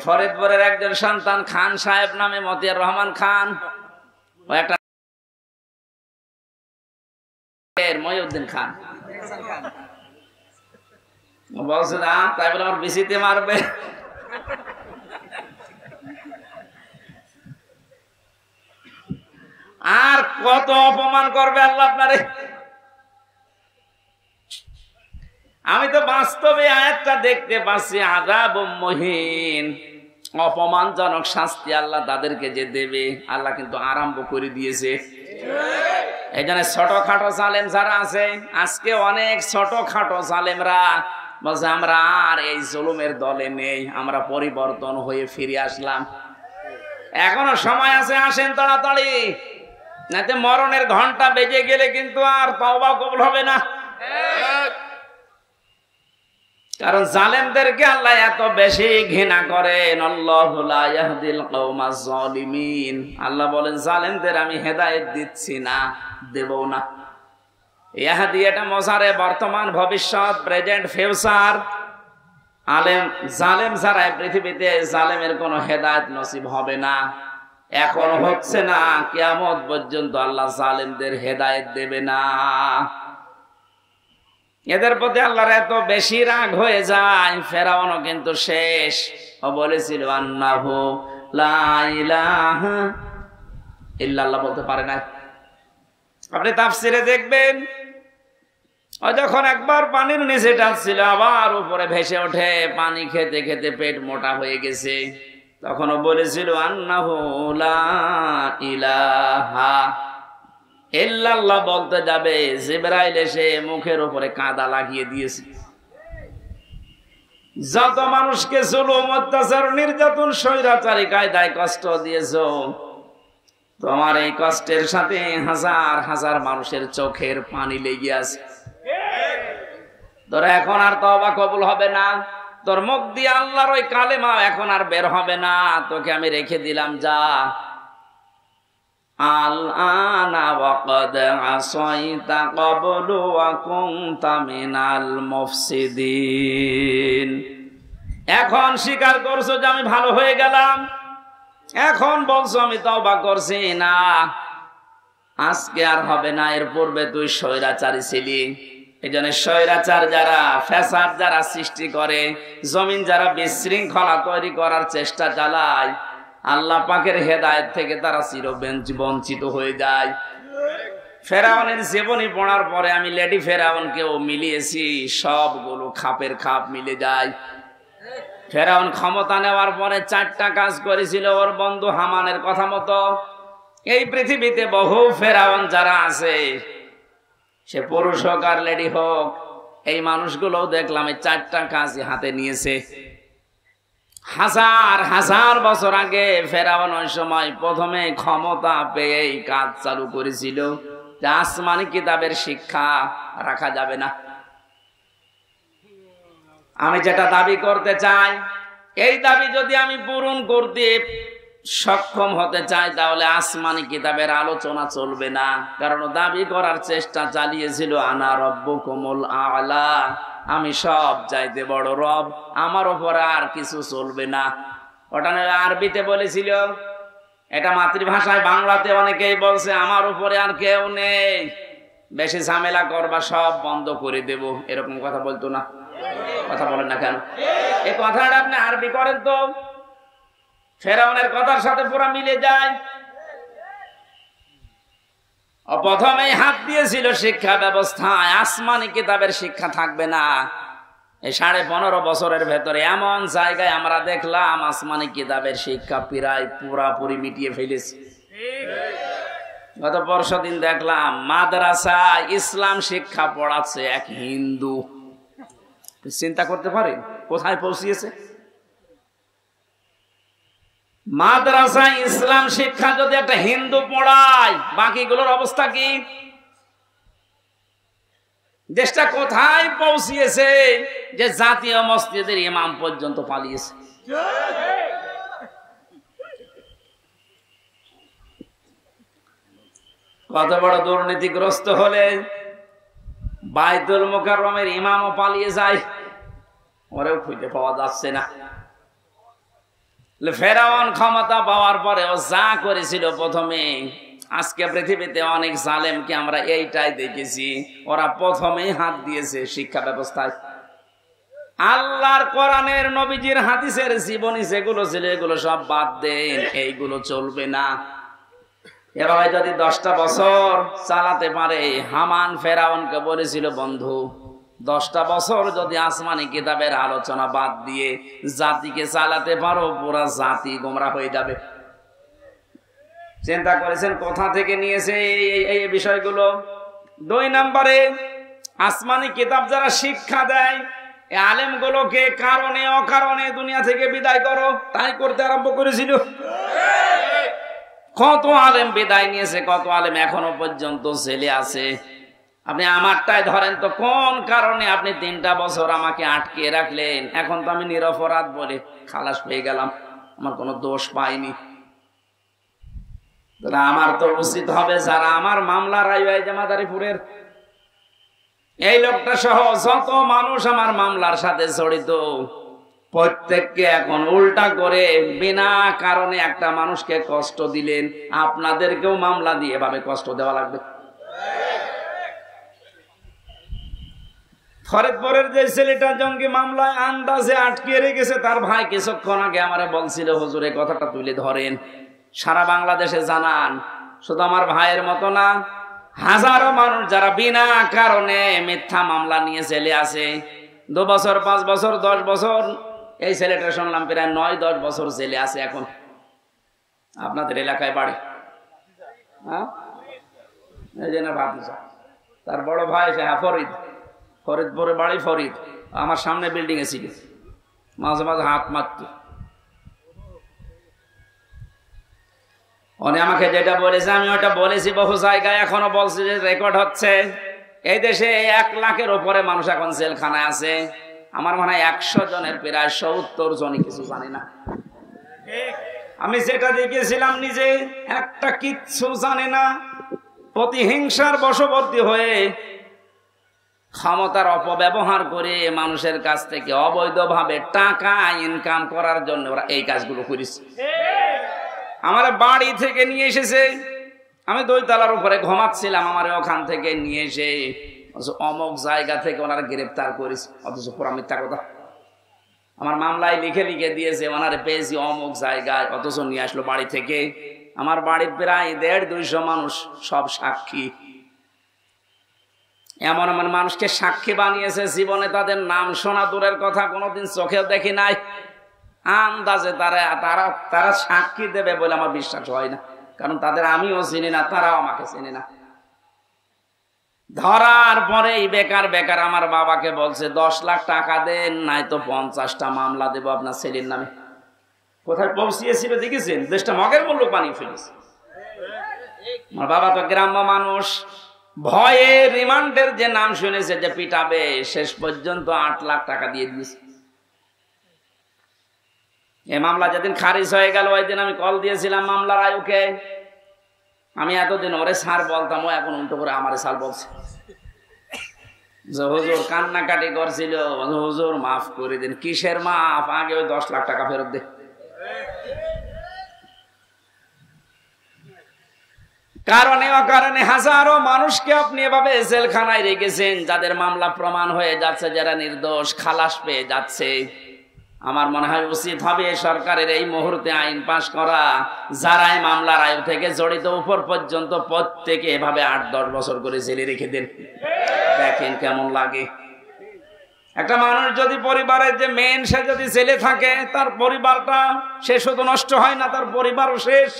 ফরিদপুরের একজন সন্তান খান সাহেব নামে, মতিয়ার রহমান খান, ও একটা মহিউদ্দিন খান বলছে না, তাই বলে আমার বিসিতে মারবে। আর কত অপমান করবে আল্লাহ আপনারে। আমি তো বাস্তবে আয়াতটা দেখতে পাচ্ছি, আযাব মুহিন, অপমানজনক শাস্তি আল্লাহ তাদেরকে যে দেবে, আল্লাহ কিন্তু আরম্ভ করে দিয়েছে। এই জন্য ছোটখাটো জালেম যারা আছে, আজকে অনেক ছোটখাটো জালেমরা বলছে আমরা আর এই জুলুমের দলে নেই, আমরা পরিবর্তন হয়ে ফিরে আসলাম। এখনো সময় আছে, আসেন তাড়াতাড়ি, নাতে মরণের ঘন্টা বেজে গেলে কিন্তু আর তওবা কবুল হবে না। কারণ জালেমদেরকে আল্লাহ এত বেশি ঘৃণা করেন। আল্লাহু লা ইয়াহদিল কওমাজ জালিমিন, আল্লাহ বলেন জালেমদের আমি হেদায়েত দিচ্ছি না, দেব না। ইয়াহদি এটা মজারে বর্তমান ভবিষ্যৎ, প্রেজেন্ট ফিউচার। জালেম যারা পৃথিবীতে, জালেমের কোনো হেদায়েত নসিব হবে না, এখন হচ্ছে না, কিয়ামত পর্যন্ত আল্লাহ জালেমদের হেদায়েত দেবে না। এদের প্রতি আল্লাহর এত বেশি রাগ হয়ে যায়, ফেরাউনও কিন্তু শেষ। ও বলেছিল আন্নাহু লা ইলাহা ইল্লাল্লাহ, বলতে পারে না। আপনি তাফসিরে দেখবেন, ও যখন একবার পানির নিচে যাচ্ছিল, আবার উপরে ভেসে ওঠে, পানি খেতে খেতে পেট মোটা হয়ে গেছে, তখনও বলেছিল আন্নাহু লা ইলাহা ইল্লাল্লাহ। বলতে যাবে, জিবরাইল এসে মুখের উপরে কাদা লাগিয়ে দিয়েছে। যত মানুষকে জুলুম, অত্যাচার, নির্যাতন, স্বৈরাচারী কায়দায় কষ্ট দিয়েছো, তোমার এই কষ্টের সাথে হাজার হাজার মানুষের চোখের পানি লেগে আছে। তোর এখন আর তওবা কবুল হবে না, তোর মুখ দিয়ে আল্লাহর ওই কালেমা এখন আর বের হবে না, তোকে আমি রেখে দিলাম, যা। আল-আনা ওয়াকাদ আসাইতা ক্বাবলু ওয়া কুনতা মিনাল মুফসিদিন। এখন স্বীকার করছো যে আমি ভালো হয়ে গেলাম, এখন বলছো আমি তওবা করছি না, আজকে আর হবে না, এর পূর্বে তুই স্বৈরাচারী ছিলি। এই জন্য স্বৈরাচার যারা, ফ্যাসাদ যারা সৃষ্টি করে, জমিন যারা বিশৃঙ্খলা তৈরি করার চেষ্টা চালায়, আল্লাহ পাকের হেদায়েত থেকে তারা চিরবঞ্চিত হয়ে যায়। ফেরাউনের জীবনী পড়ার পরে আমি লেডি ফেরাউনকেও মিলিয়েছি, সবগুলো খাপের খাপ মিলে যায়। ফেরাউন ক্ষমতা নেওয়ার পরে 4টা কাজ করেছিল ওর বন্ধু হামানের কথা মতো। এই পৃথিবীতে বহু ফেরাউন যারা আছে, সে পুরুষ হোক আর লেডি হোক, এই মানুষগুলোও দেখলাম এই 4টা কাজ হাতে নিয়েছে। হাজার হাজার বছর আগে ফেরাউন ওই সময় প্রথমে ক্ষমতা পেয়ে এই কাজ চালু করেছিল যে আসমানি কিতাবের শিক্ষা রাখা যাবে না। আমি যেটা দাবি করতে চাই, এই দাবি যদি আমি পূরণ করতে সক্ষম হতে চাই, তাহলে আসমানি কিতাবের আলোচনা চলবে না। কারণ দাবি করার চেষ্টা চালিয়েছিল আনা রব্বুকুমুল আ'লা, আমি সব চাইতে বড় রব, আমার উপরে আর কিছু চলবে না। ওটা আরবিতে বলেছিল, এটা মাতৃভাষায় বাংলাতে অনেকেই বলছে আমার উপরে আর কেউ নেই, বেশি ঝামেলা করবা সব বন্ধ করে দেব, এরকম কথা বলতো না? কথা বলেন না কেন? এই কথাটা আপনি আরবি করেন তো, ফেরাউনের কথার সাথে পুরো মিলে যায়। প্রথমেই হাত দিয়েছিল শিক্ষা ব্যবস্থায়, আসমানি কিতাবের শিক্ষা থাকবে না। এই 15.5 বছরের ভেতরে এমন জায়গায় আমরা দেখলাম আসমানি কিতাবের শিক্ষা প্রায় পুরাপুরি মিটিয়ে ফেলেছে। গত পরশুদিন দেখলাম মাদ্রাসা ইসলাম শিক্ষা পড়াচ্ছে এক হিন্দু। চিন্তা করতে পারে কোথায় পৌঁছিয়েছে? মাদ্রাসা ইসলাম শিক্ষা যদি একটা হিন্দু পড়ায়, বাকিগুলোর অবস্থা কি? দেশটা কোথায় পৌঁছিয়েছে যে জাতীয় মসজিদের ইমাম পর্যন্ত পালিয়েছে। কত বড় দুর্নীতিগ্রস্ত হলে বাইতুল মুকাররমের ইমামও পালিয়ে যায়, ওরেও খুঁজে পাওয়া যাচ্ছে না। ফেরাউন ক্ষমতা পাওয়ার পরে ও যা করেছিল, প্রথমে আজকে পৃথিবীতে অনেক জালেমকে আমরা এইটাই দেখেছি, ওরা প্রথমেই হাত দিয়েছে শিক্ষা ব্যবস্থায়। আল্লাহর কোরআনের নবীজির হাদিসের জীবনী যেগুলো ছিল এগুলো সব বাদ দেন, এইগুলো চলবে না। এভাবে যদি 10টা বছর চালাতে পারে, হামান ফেরাউনকে বলেছিল বন্ধু 10টা বছর যদি আসমানি কিতাবের আলোচনা বাদ দিয়ে জাতিকে চালাতে পারো, পুরা জাতি গোমরাহ হয়ে যাবে। চিন্তা করেছেন কোথা থেকে নিয়েছে এই বিষয়গুলো? 2 নম্বরে, আসমানি কিতাব যারা শিক্ষা দেয় এই আলেমগুলোকে কারণে অকারণে দুনিয়া থেকে বিদায় করো, তাই করতে আরম্ভ করেছিল। কত আলেম বিদায় নিয়েছে, কত আলেম এখনো পর্যন্ত জেলে আছে। আপনি আমারটাই ধরেন তো, কোন কারণে আপনি 3টা বছর আমাকে আটকে রাখলেন? এখন তো আমি নিরপরাধ বলে খালাস পেয়ে গেলাম, আমার কোনো দোষ পাইনি। আমার তো উচিত হবে যারা আমার মামলা রায় মাদারীপুরের এই লোকটা সহ যত মানুষ আমার মামলার সাথে জড়িত, প্রত্যেককে এখন উল্টা করে বিনা কারণে একটা মানুষকে কষ্ট দিলেন, আপনাদেরকেও মামলা দিয়ে এভাবে কষ্ট দেওয়া লাগবে। ফরিদপুরের যে ছেলেটা জঙ্গি মামলায় আন্দাজে আটকে রেখেছে, তার ভাই কিছুক্ষণ আগে আমারে বলছিল হুজুর এই কথাটা তুলে ধরেন, সারা বাংলাদেশে জানান। শুধু আমার ভাইয়ের মতো না, হাজারো মানুষ যারা বিনা কারণে মিথ্যা মামলা নিয়ে জেলে আছে, 2 বছর 5 বছর 10 বছর। এই ছেলেটা শুনলাম প্রায় 9-10 বছর জেলে আছে এখন। আপনাদের এলাকায় বাড়ি, হ্যাঁ, এই জন্য ভাবছি তার বড় ভাই সে ফরিদপুরে বাড়ি। ফরিদ আমার সামনে বিল্ডিং এ ছিল, মাঝে মাঝে হাত মারত। উনি আমাকে যেটা বলেছে আমি ওটা বলেছি বহু জায়গায়, এখনো বলছি যে রেকর্ড হচ্ছে। এই দেশে 1 লাখের উপরে মানুষ এখন জেলখানায় আছে। আমার মনে হয় 100 জনের প্রায় 70 জনই কিছু জানি না। আমি যেটা দেখেছিলাম নিজে, একটা কিচ্ছু জানে না, প্রতিহিংসার বশবর্তী হয়ে ক্ষমতার অপব্যবহার করে মানুষের কাছ থেকে অবৈধভাবে টাকা ইনকাম করার জন্য ওরা এই কাজগুলো করেছে। আমার বাড়ি থেকে নিয়ে এসেছে, আমি 2 তলার উপরে ঘুমাচ্ছিলাম, আমার ওখান থেকে নিয়ে এসে অমুক জায়গা থেকে ওনারা গ্রেফতার করেছে, অথচ পুরা মিথ্যা কথা। আমার মামলায় লিখে লিখে দিয়েছে ওনারে পেয়েছি অমুক জায়গায়, অথচ নিয়ে আসলো বাড়ি থেকে। আমার বাড়ির প্রায় 150-200 মানুষ, সব সাক্ষী। এমন এমন মানুষকে সাক্ষী বানিয়েছে, জীবনে তাদের নাম শোনা দূরের কথা, কোনোদিন চোখেও দেখি নাই। আন্দাজে তারা সাক্ষী দেবে বলে আমার বিশ্বাস হয় না, কারণ তাদের আমিও চিনি না, তারাও আমাকে চিনি না। ধরার পরেই বেকার বেকার আমার বাবাকে বলছে 10 লাখ টাকা দেন, নাই তো 50টা মামলা দেবো আপনার ছেলের নামে। কোথায় পৌঁছিয়েছিল দেখেছেন? দেশটা মগের মূল্য পানি ফেলেছে। আমার বাবা তো গ্রাম্য মানুষ, ভয়ে রিমান্ডের যে নাম শুনেছে যে পিটাবে, শেষ পর্যন্ত 8 লাখ টাকা দিয়ে দিয়েছে। এই মামলা যেদিন খারিজ হয়ে গেল, ওই দিন আমি কল দিয়েছিলাম মামলার আয়ুকে। আমি এতদিন ওরে স্যার বলতাম, ও এখন উল্টো করে আমারে স্যার বলছে। হুজুর কান্নাকাটি করছিল, হুজুর মাফ করে দিন। কিসের মাফ? আগে ওই 10 লাখ টাকা ফেরত দে। কারণে অকারণে হাজারো মানুষকে আপনি এভাবে জেলখানায় রেখেছেন, যাদের মামলা প্রমাণ হয়ে যাচ্ছে, যারা নির্দোষ খালাস পেয়ে যাচ্ছে। আমার মনে হয় উচিত হবে সরকারের এই মুহূর্তে আইন পাশ করা, যারাই মামলার আয়ু থেকে জড়িত উপর পর্যন্ত প্রত্যেকে এভাবে 8-10 বছর করে জেলে রেখে দেন। দেখেন কেমন লাগে। একটা মানুষ যদি পরিবারের যে মেন, সে যদি জেলে থাকে, তার পরিবারটা সে শুধু নষ্ট হয় না, তার পরিবারও শেষ।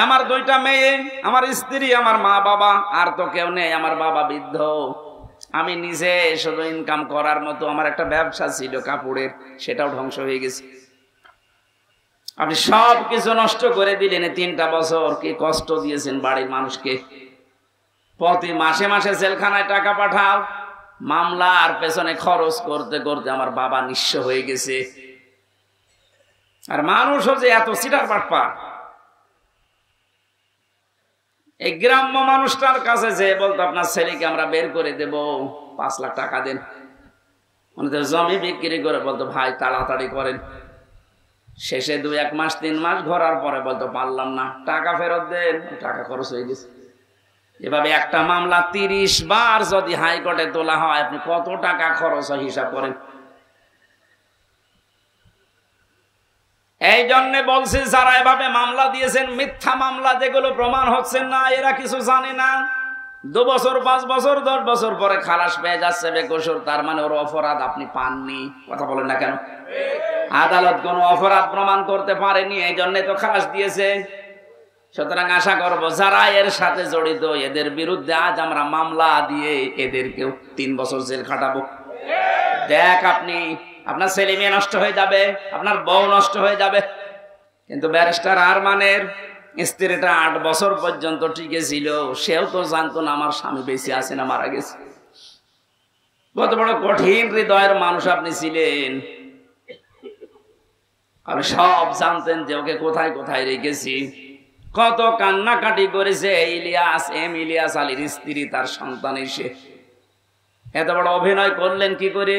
আমার 2টা মেয়ে, আমার স্ত্রী, আমার মা বাবা, আর তো কেউ নেই। আমার বাবা বৃদ্ধ, আমি নিজে শুধু ইনকাম করার মতো আমার একটা ব্যবসা ছিল কাপড়ের, সেটাও ধ্বংস হয়ে গেছে। আপনি সব কিছু নষ্ট করে দিলেন। 3টা বছর কি কষ্ট দিয়েছেন বাড়ির মানুষকে। প্রতি মাসে মাসে জেলখানায় টাকা পাঠাও, মামলার পেছনে খরচ করতে করতে আমার বাবা নিঃস্ব হয়ে গেছে। আর মানুষও যে এত সিটার বাটপা। এই গ্রাম্য মানুষটার কাছে যে বলতো আপনার ছেলেকে আমরা বের করে দেব, 5 লাখ টাকা দেন। জমি বিক্রি করে বলতো ভাই তাড়াতাড়ি করেন। শেষে 2-1 মাস 3 মাস ঘোরার পরে বলতো পারলাম না, টাকা ফেরত দেন, টাকা খরচ হয়ে গেছে। এভাবে একটা মামলা 30 বার যদি হাইকোর্টে তোলা হয়, আপনি কত টাকা খরচ হয় হিসাব করেন। এই জন্য বলছি, যারা এভাবে মামলা দিয়েছেন, মিথ্যা মামলা যেগুলো প্রমাণ হচ্ছে না, এরা কিছু জানে না। 2 বছর 5 বছর 10 বছর পরে খালাস পেয়ে যাচ্ছে বেকসুর, তার মানে ওর অপরাধ আপনি পাননি। কথা বলেন না কেন? আদালত কোনো অপরাধ প্রমাণ করতে পারেনি, এই জন্য তো খালাস দিয়েছে। সুতরাং আশা করব যারা এর সাথে জড়িত, এদের বিরুদ্ধে আজ আমরা মামলা দিয়ে এদেরকেও 3 বছর জেল খাটাবো। দেখ, আপনি আপনার ছেলে মেয়ে নষ্ট হয়ে যাবে, আপনার বউ নষ্ট হয়ে যাবে। কিন্তু ব্যারিস্টার আরমানের স্ত্রীটা 8 বছর পর্যন্ত টিকে ছিল, সেও তো জানতো না আমার স্বামী বেঁচে আছে না মারা গেছে। কত বড় কঠিন হৃদয়ের মানুষ আপনি ছিলেন। আপনি সব জানতেন যে ওকে কোথায় কোথায় রেখেছি। কত কান্নাকাটি করেছে ইলিয়াস আলীর স্ত্রী, তার সন্তান এসে। এত বড় অভিনয় করলেন কি করে?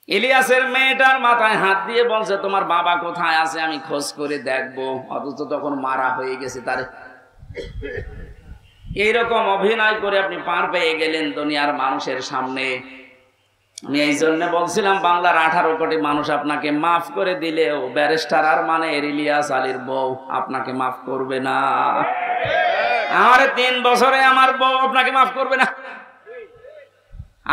ইলিয়াসের মেয়েটার মাথায় হাত দিয়ে বলছে, তোমার বাবা কোথায় আছে আমি খোঁজ করে দেখবো, অথচ তখন মারা হয়ে গেছে তারে। এইরকম অভিনয় করে আপনি পার পেয়ে গেলেন দুনিয়ার মানুষের সামনে। আমি এই জন্য বলছিলাম, বাংলার 18 কোটি মানুষ আপনাকে মাফ করে দিলেও ব্যারিস্টার আরমানের ইলিয়াস আলীর বউ আপনাকে মাফ করবে না। আমার 3 বছরে আমার বউ আপনাকে মাফ করবে না।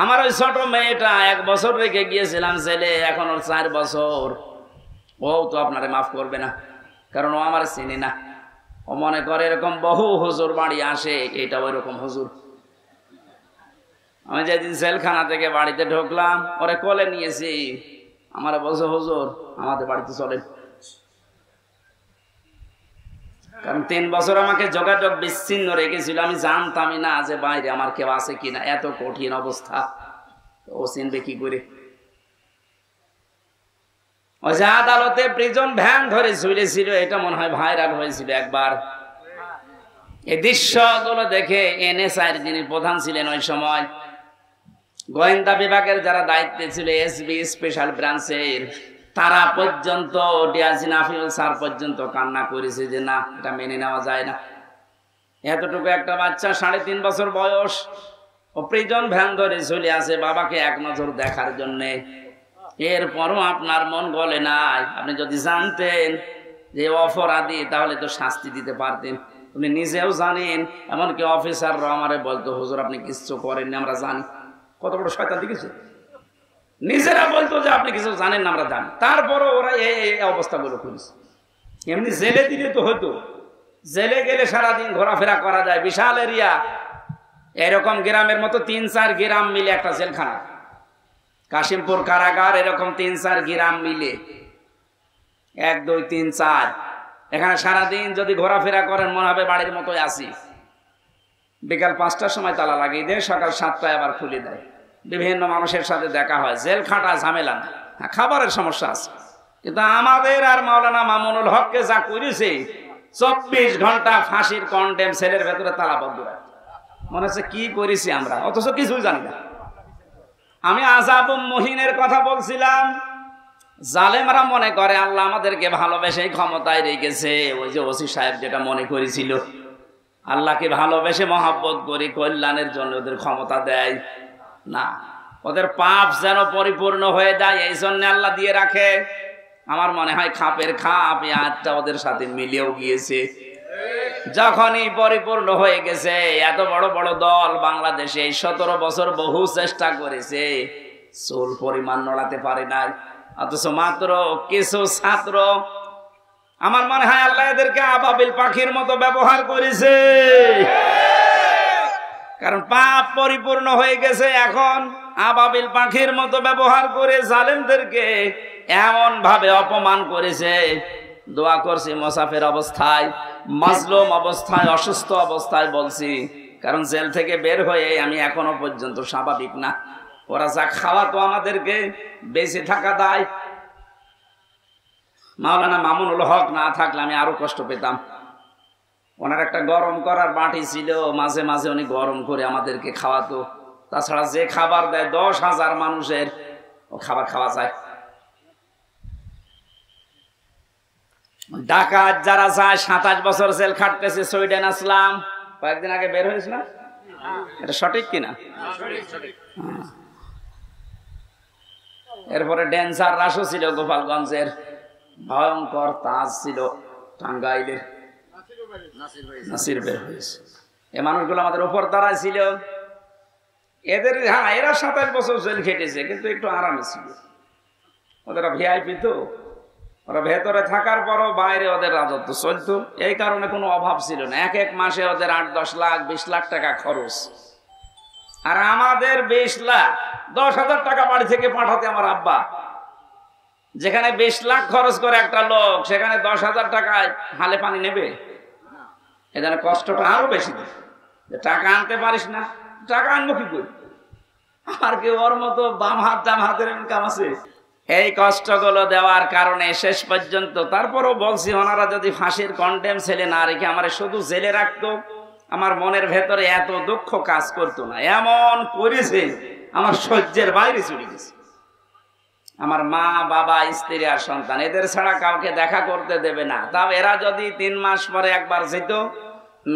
আমার ওই ছোট মেয়েটা 1 বছর রেখে গিয়েছিলাম ছেলে, এখন ওর 4 বছর, ও তো আপনারে মাফ করবে না, কারণ ও আমার চিনি না। ও মনে করে এরকম বহু হুজুর বাড়ি আসে, এটা ওই রকম হুজুর। আমি যেদিন জেলখানা থেকে বাড়িতে ঢুকলাম, ওরে কোলে নিয়েছি, আমার বলছে, হুজুর আমাদের বাড়িতে চলেন। কারণ 3 বছর আমাকে যোগাযোগ বিচ্ছিন্ন রেখেছিল, আমি জানতামই না যে বাইরে আমার কেউ আছে কিনা। এত কঠিন অবস্থা, ও চিনবে কি করে? ওই যে আদালতে প্রিজন ভ্যান ধরে ঝুলেছিল, এটা মনে হয় ভাইরাল হয়েছিল একবার। এই দৃশ্যগুলো দেখে এনএসআইর যিনি প্রধান ছিলেন ওই সময়, গোয়েন্দা বিভাগের যারা দায়িত্বে ছিল, এসবি স্পেশাল ব্রাঞ্চের, তারা পর্যন্ত, ডিআইজি নাফিউল স্যার পর্যন্ত কান্না করেছে যে না, এটা মেনে নেওয়া যায় না। এতটুকু একটা বাচ্চা, 3.5 বছর বয়স, ও প্রিজন ভ্যান ধরে চলে আসে বাবাকে এক নজর দেখার জন্যে। এরপরও আপনার মন গলে নাই। আপনি যদি জানতেন যে অপরাধী, তাহলে তো শাস্তি দিতে পারতেন। উনি নিজেও জানেন, এমনকি অফিসাররা আমারে বলতো, হুজুর আপনি কিছু করেননি, আমরা জানি। কত বড় শয়তান দেখেছে! নিজেরা বলতো যে আপনি কিছু জানেন না, আমরা জানি। তারপরও ওরা এই অবস্থাগুলো করেছে। এমনি জেলে দিলে তো হতো, জেলে গেলে সারাদিন ঘোরাফেরা করা যায়, বিশাল এরিয়া। এরকম গ্রামের মতো 3-4 গ্রাম মিলে একটা জেলখানা, কাশিমপুর কারাগার, এরকম 3-4 গ্রাম মিলে 1, 2, 3, 4। এখানে সারাদিন যদি ঘোরাফেরা করেন মনে হবে বাড়ির মতোই আসি। বিকাল 5টার সময় তালা লাগিয়ে দেয়, সকাল 7টায় আবার খুলে দেয়। বিভিন্ন মানুষের সাথে দেখা হয়, জেল খাটা ঝামেলা না। খাবারের সমস্যা আছে, কিন্তু আমাদের আর মাওলানা মামুনুল হককে যা করেছে, 24 ঘন্টা ফাঁসির কন্ডেম সেলের ভেতরে তালাবদ্ধ রাখে। মনে হচ্ছে কি করেছি আমরা, অথচ কিছুই জানি না। আমি আযাবুম মুহিনের কথা বলছিলাম। জালেমরা মনে করে আল্লাহ আমাদেরকে ভালোবেসে ক্ষমতায় রেখেছে। ওই যে ওসি সাহেব যেটা মনে করেছিল, আল্লাহকে ভালোবেসে মহব্বত করি, কল্যাণের জন্য ওদের ক্ষমতা দেয় না। ওদের পাপ যেন পরিপূর্ণ হয়ে যায়, এই জন্য আল্লাহ দিয়ে রাখে। আমার মনে হয় খাপের খাপ আজটা ওদের সাথে মিলেও গিয়েছে। যখনই পরিপূর্ণ হয়ে গেছে, এত বড় বড় দল বাংলাদেশে 17 বছর বহু চেষ্টা করেছে, চুল পরিমাণ নড়াতে পারে নাই। অথচ মাত্র কিছু ছাত্র, আমার মনে হয় আল্লাহ এদেরকে আবাবিল পাখির মতো ব্যবহার করেছে। কারণ পাপ পরিপূর্ণ হয়ে গেছে, এখন আবাবিল পাখির মতো ব্যবহার করে জালেমদেরকে এমন ভাবে অপমান করেছে। দোয়া করছি মুসাফির অবস্থায়, মাজলুম অবস্থায়, অসুস্থ অবস্থায় বলছি, কারণ জেল থেকে বের হয়ে আমি এখনো পর্যন্ত স্বাভাবিক না। ওরা যা খাওয়াতো আমাদেরকে, বেঁচে থাকা দায়। মাওলানা মামুনুল হক না থাকলে আমি আরো কষ্ট পেতাম। ওনার একটা গরম করার বাটি ছিল, মাঝে মাঝে উনি গরম করে আমাদেরকে খাওয়াতো। তাছাড়া যে খাবার দেয় 10,000 মানুষের, ও খাবার খাওয়া যায়। ডাকাত যারা যায় 27 বছর জেল খাটতেছে, সুইডেন আসলাম কয়েকদিন আগে বের হয়েছে না? এটা সঠিক কিনা? এরপরে ডেন্সার রাসও ছিল গোপালগঞ্জের, ভয়ঙ্কর তাজ ছিল টাঙ্গাইলের, নাসির বের হয়েছে। এই মানুষগুলো আমাদের উপর দ্বারাই ছিল। এদের হ্যাঁ, এরা 27 বছর জেল খেটেছে, কিন্তু একটু আরামে ছিল। ওদের ভিআইপি তো, ওরা ভেতরে থাকার পরও বাইরে ওদের রাজত্ব চলতো। এই কারণে কোনো অভাব ছিল না। এক এক মাসে ওদের 8-10 লাখ 20 লাখ টাকা খরচ। আর আমাদের 20 লাখ 10,000 টাকা বাড়ি থেকে পাঠাতে আমার আব্বা। যেখানে 20 লাখ খরচ করে একটা লোক, সেখানে 10,000 টাকায় হালে পানি নেবে? এখানে কষ্টটা আরো বেশি। টাকা আনতে পারিস না, টাকা আনবো কি করে? আর কি ওর মতো বাম হাত ডাম হাতের ইনকাম আছে? এই কষ্টগুলো দেওয়ার কারণে শেষ পর্যন্ত, তারপরও বলছি, ওনারা যদি ফাঁসির কন্ডেম ছেলে না রেখে আমার শুধু জেলে রাখতো, আমার মনের ভেতরে এত দুঃখ কাজ করতো না। এমন করেছে আমার সহ্যের বাইরে চলে গেছে। আমার মা, বাবা, স্ত্রী আর সন্তান, এদের ছাড়া কাউকে দেখা করতে দেবে না। তাও এরা যদি 3 মাস পরে একবার যেত,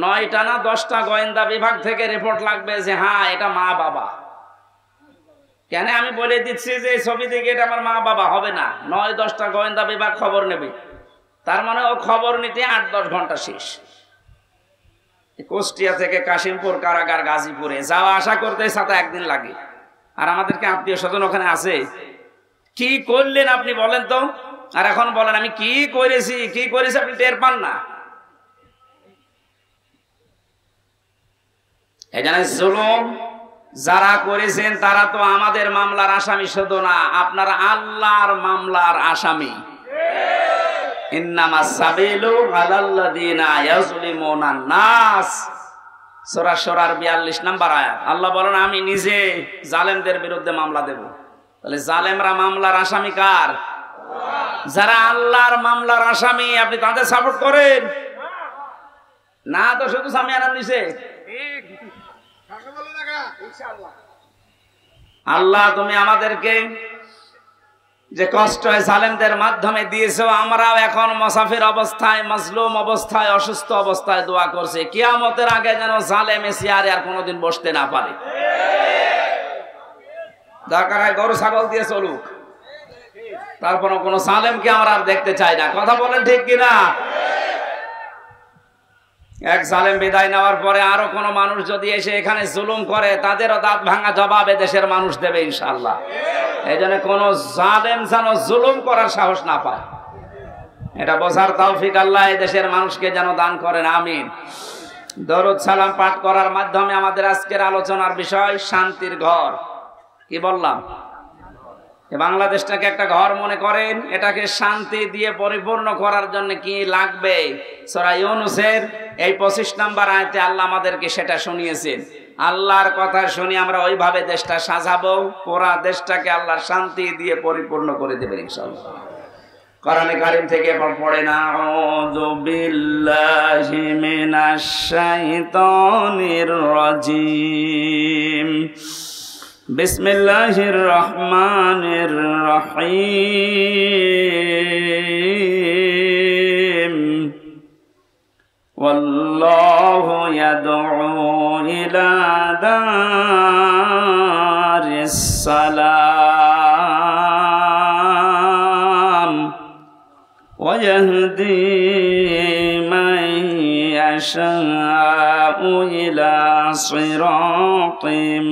9টা না 10টা গোয়েন্দা বিভাগ থেকে রিপোর্ট লাগবে যে হ্যাঁ এটা মা বাবা। কেন আমি বলে দিচ্ছি যে এই ছবি দেখে এটা আমার মা বাবা হবে না, 9-10টা গোয়েন্দা বিভাগ খবর নেবে। তার মানে ও খবর নিতে 8-10 ঘন্টা শেষ। কুষ্টিয়া থেকে কাশিমপুর কারাগার, গাজীপুরে যাওয়া আসা করতে সাথে একদিন লাগে। আর আমাদেরকে আত্মীয় স্বজন ওখানে আছে। কি করলেন আপনি বলেন তো? আর এখন বলেন আমি কি করেছি, কি করেছি আপনি টের পান না। এখানে জুলুম যারা করেছেন তারা তো আমাদের মামলার আসামি শুধু না, আপনারা আল্লাহর মামলার আসামি। ইন্নামাস সাবিলু আলাল্লাযিনা ইয়াজলিমুনান নাস, সূরা শুরার 42 নম্বর আয়াত। আল্লাহ বলেন আমি নিজে জালেমদের বিরুদ্ধে মামলা দেব। তাহলে জালেমরা মামলার আসামি কার? যারা আল্লাহর মামলার আসামি, আপনি তাদের সাপোর্ট করেন না তো শুধু সামিয়ানা নিছে। আল্লাহ তুমি আমাদেরকে যে কষ্ট জালেমদের মাধ্যমে দিয়েছো, আমরাও এখন মুসাফির অবস্থায়, মাজলুম অবস্থায়, অসুস্থ অবস্থায় দোয়া করছি কিয়ামতের আগে যেন জালেম চেয়ারে আর কোনোদিন বসতে না পারে। দরকার হয় গরু ছাগল দিয়ে চলুক, তারপরও কোনো জালেমকে আমরা আর দেখতে চাই না। কথা বলেন ঠিক কিনা? এক জালেম বিদায় নেওয়ার পরে আরো কোনো মানুষ যদি এসে এখানে জুলুম করে, তাদেরও দাঁত ভাঙা জবাব দেশের মানুষ দেবে ইনশাআল্লাহ। এই জন্য কোন জালেম যেন জুলুম করার সাহস না পায়, এটা বোঝার তৌফিক আল্লাহ এই দেশের মানুষকে যেন দান করেন, আমিন। দরুদ সালাম পাঠ করার মাধ্যমে আমাদের আজকের আলোচনার বিষয় শান্তির ঘর। কি বললাম? বাংলাদেশটাকে একটা ঘর মনে করেন, এটাকে শান্তি দিয়ে পরিপূর্ণ করার জন্য কি লাগবে? সূরা ইউনূসের এই 25 নম্বর আয়াতে আল্লাহ আমাদেরকে সেটা শুনিয়েছেন। আল্লাহর কথা শুনি আমরা ওইভাবে দেশটা সাজাবো, পুরা দেশটাকে আল্লাহ শান্তি দিয়ে পরিপূর্ণ করে দেবেন ইনশাআল্লাহ। কোরআনে কারীম থেকে পড়েন, আউযু বিল্লাহি মিনাশ শাইতানির রাজীম, বিসমিল্লাহির রহমানির রহিম, ওয়াল্লাহু ইয়াদউ ইলা দারিস সালাম ওয়া ইয়াহদি মান ইয়াশাউ ইলা সিরাতিম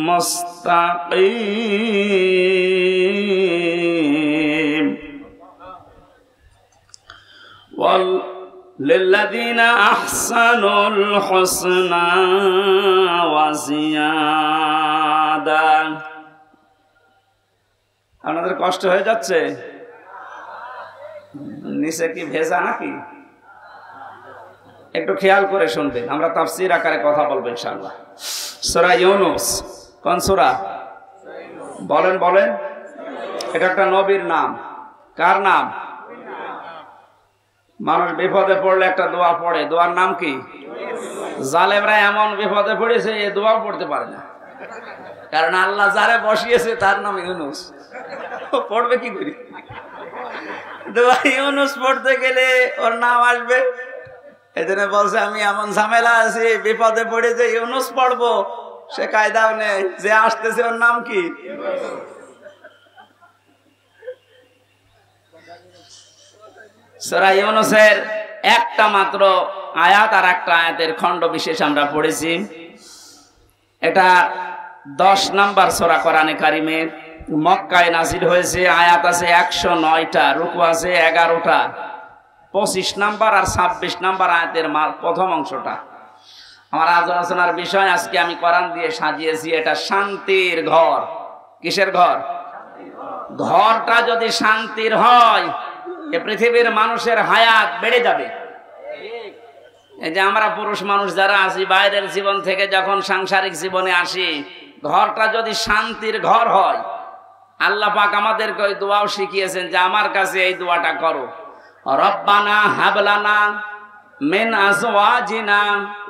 মুস্তাকিম, লিল্লাযীনা আহসানুল হুসনা ওয়া জিয়াদা। আপনাদের কষ্ট হয়ে যাচ্ছে? নিচে কি ভেজা নাকি? একটু খেয়াল করে শুনবেন, আমরা তাফসীর আকারে কথা বলবো ইনশাআল্লাহ। সূরা ইউনূস কোন সূরা? বলেন বলেন। এটা একটা নবীর নাম। কার নাম? মানুষ বিপদে পড়লে একটা দোয়া পড়ে, দোয়ার নাম কি? জালেমরা এমন বিপদে পড়েছে এই দোয়া পড়তে পারে না, কারণ আল্লাহ যারে বসিয়েছে তার নাম ইউনূস, পড়বে কি করে? দোয়া ইউনুস পড়তে গেলে ওর নাম আসবে। এই জন্য বলছে আমি এমন ঝামেলা আছি, বিপদে পড়ে যে ইউনুস পড়বো সে কায়দাও নেই, যে আসতেছে ওর নাম কি? সূরা ইউনুসের একটা মাত্র আয়াত আর একটা আয়াতের খণ্ড বিশেষ আমরা পড়েছি। এটা 10 নম্বর সূরা কোরআনে কারিমের, মক্কায় নাজিল হয়েছে। আয়াত আছে 109টা, রুকু আছে 11টা। 25 নম্বর আর 26 নম্বর আয়াতের প্রথম অংশটা আমার আলোচনার বিষয়। আজকে আমি কোরআন দিয়ে সাজিয়েছি এটা শান্তির ঘর। কিসের ঘর? ঘরটা যদি শান্তির হয় এ পৃথিবীর মানুষের হায়াত বেড়ে যাবে। এই যে আমরা পুরুষ মানুষ যারা আছি, বাইরের জীবন থেকে যখন সাংসারিক জীবনে আসি, ঘরটা যদি শান্তির ঘর হয়, আল্লাহ পাক আমাদেরকে ওই দোয়াও শিখিয়েছেন যে আমার কাছে এই দোয়াটা করো, রব্বানা হাবলানা মিন আজওয়াজিনা